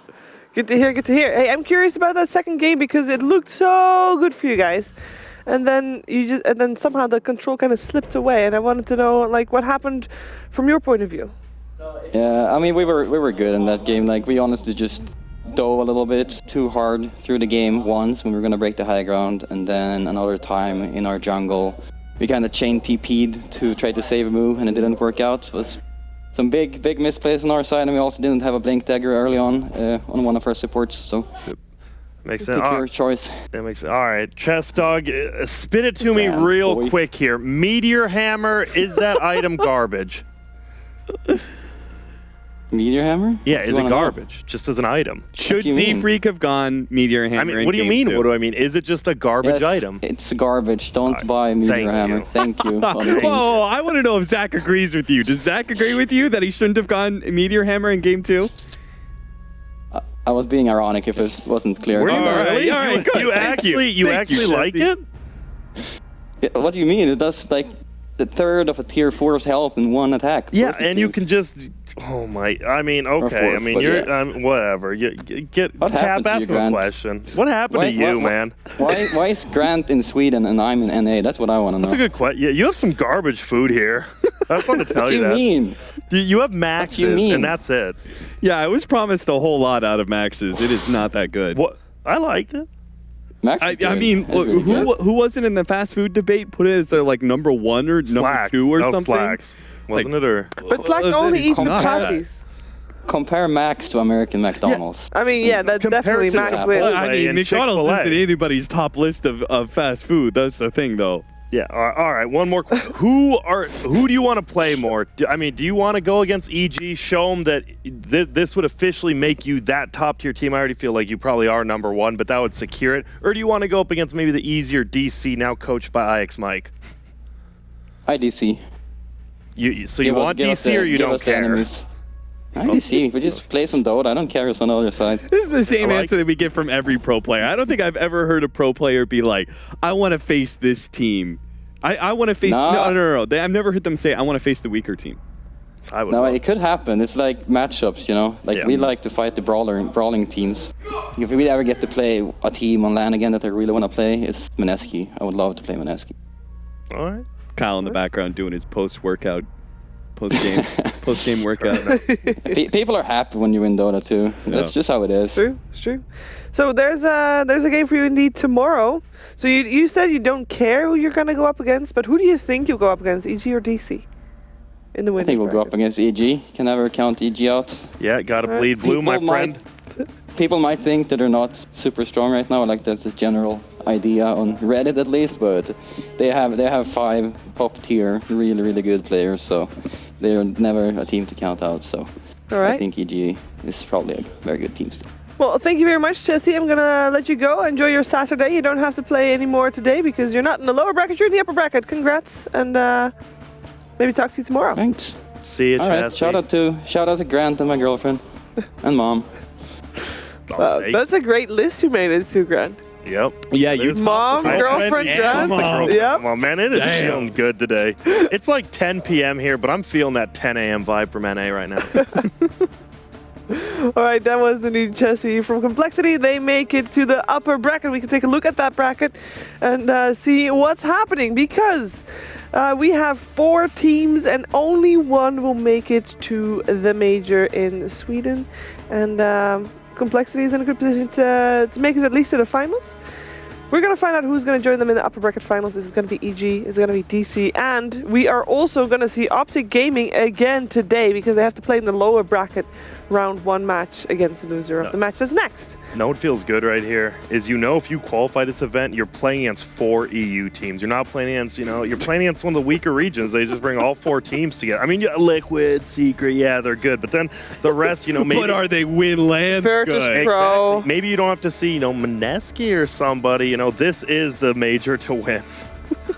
Good to hear, good to hear. Hey, I'm curious about that second game because it looked so good for you guys. And then somehow the control kind of slipped away, and I wanted to know like what happened from your point of view.
Yeah, I mean we were good in that game. Like we honestly just dove a little bit too hard through the game once when we were gonna break the high ground, and then another time in our jungle we kind of chain TP'd to try to save a move, and it didn't work out. It was some big misplays on our side, and we also didn't have a blink dagger early on one of our supports. So
makes sense.
Pick your choice.
That makes sense. All right, Chess Dog, spit it to me real quick here. Meteor Hammer, is that item garbage?
Meteor Hammer?
Yeah, is it garbage? Just as an item.
Should Z-Freak have gone Meteor Hammer?
I mean, what do you mean? What do I mean? Is it just a garbage item?
It's garbage. Don't buy Meteor Hammer. Thank you.
Whoa, I want to know if Zach agrees with you. Does Zach agree with you that he shouldn't have gone Meteor Hammer in Game 2?
I was being ironic if it wasn't clear.
All right, good. You actually like it?
Yeah, what do you mean? It does like the third of a tier 4's health in one attack.
Yeah, and you can just. Oh my! I mean, okay.
Fourth,
I mean, you're whatever. You get Cap. Ask him a question. What happened to you, man?
Why is Grant in Sweden and I'm in NA? That's what I want to know.
That's a good question. Yeah, you have some garbage food here. I just want to tell you that.
What do you mean?
You have maxes, and that's it.
Yeah, I was promised a whole lot out of maxes. It is not that good.
What? I liked it.
Max
I
is good.
mean,
He's really good.
who wasn't in the fast food debate put it as their like number 1 or number
Slacks.
2 or
That was
something?
Slacks, wasn't it? Or
But Slack only eats the
not.
patties.
Compare Max to American McDonald's.
I mean, yeah, that's
Compared
definitely
to
Max
Chipotle.
wins.
I mean,
and
McDonald's
Chick-fil-A.
isn't anybody's top list of fast food. That's the thing, though.
yeah. All right. One more question. Who do you want to play more? Do you want to go against EG? Show them that this would officially make you that top tier team. I already feel like you probably are number 1, but that would secure it. Or do you want to go up against maybe the easier DC now coached by IX Mike?
IDC.
So you want DC or you don't care?
IDC. We just play some Dota. I don't care who's on the other side.
This is the same
I like-
answer that we get from every pro player. I don't think I've ever heard a pro player be like, I want to face this team. I want to face...
Nah.
No. I've never heard them say, I want to face the weaker team.
I would.
No,
love
it could happen. It's like matchups, you know? Like,
Yeah.
we like to fight the brawling teams. If we ever get to play a team on LAN again that I really want to play, it's Mineski. I would love to play Mineski.
All right.
Kyle in the background doing his post-game workout.
People are happy when you win Dota, too. That's just how it is.
True, it's true. So there's a game for you indeed tomorrow. So you said you don't care who you're going to go up against, but who do you think you'll go up against, EG or DC? In the
I
winners
think we'll go up
bracket?
against EG. Can never count EG out.
Yeah. Gotta bleed blue, my
People
friend.
People might think that they're not super strong right now, like that's a general idea on Reddit at least, but they have 5 top tier, really good players, so they're never a team to count out. So
All right.
I think EG is probably a very good team still.
Well, thank you very much, Jesse. I'm going to let you go. Enjoy your Saturday. You don't have to play anymore today because you're not in the lower bracket, you're in the upper bracket. Congrats, and maybe talk to you tomorrow.
Thanks.
See you,
All right.
Chassie.
Shout out to Grant and my girlfriend and mom.
That's a great list you made. It's $2,000.
Yep.
Yeah, you
Mom, girlfriend,
and
dad.
mom.
Yep.
Come on, man. It is feeling good today. It's like 10 p.m. here, but I'm feeling that 10 a.m. vibe from NA right now.
All right, that was indeed Jesse from Complexity. They make it to the upper bracket. We can take a look at that bracket and see what's happening because we have 4 teams and only one will make it to the major in Sweden. And Complexity is in a good position to make it at least to the finals. We're going to find out who's going to join them in the upper bracket finals. Is it going to be EG? Is it going to be DC? And we are also going to see Optic Gaming again today because they have to play in the lower bracket round 1 match against the loser of the match that's next.
Know what feels good right here is if you qualify this event, you're playing against 4 EU teams. You're not playing against, you're playing against one of the weaker regions. They just bring all 4 teams together. I mean, Liquid, Secret, yeah, they're good. But then the rest, maybe...
But are they win lands
Virtus
good?
Pro.
Exactly. Maybe you don't have to see, Mineski or somebody. This is a major to win.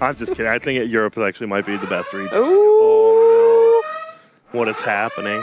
I'm just kidding. I think Europe actually might be the best region.
Ooh.
What is happening?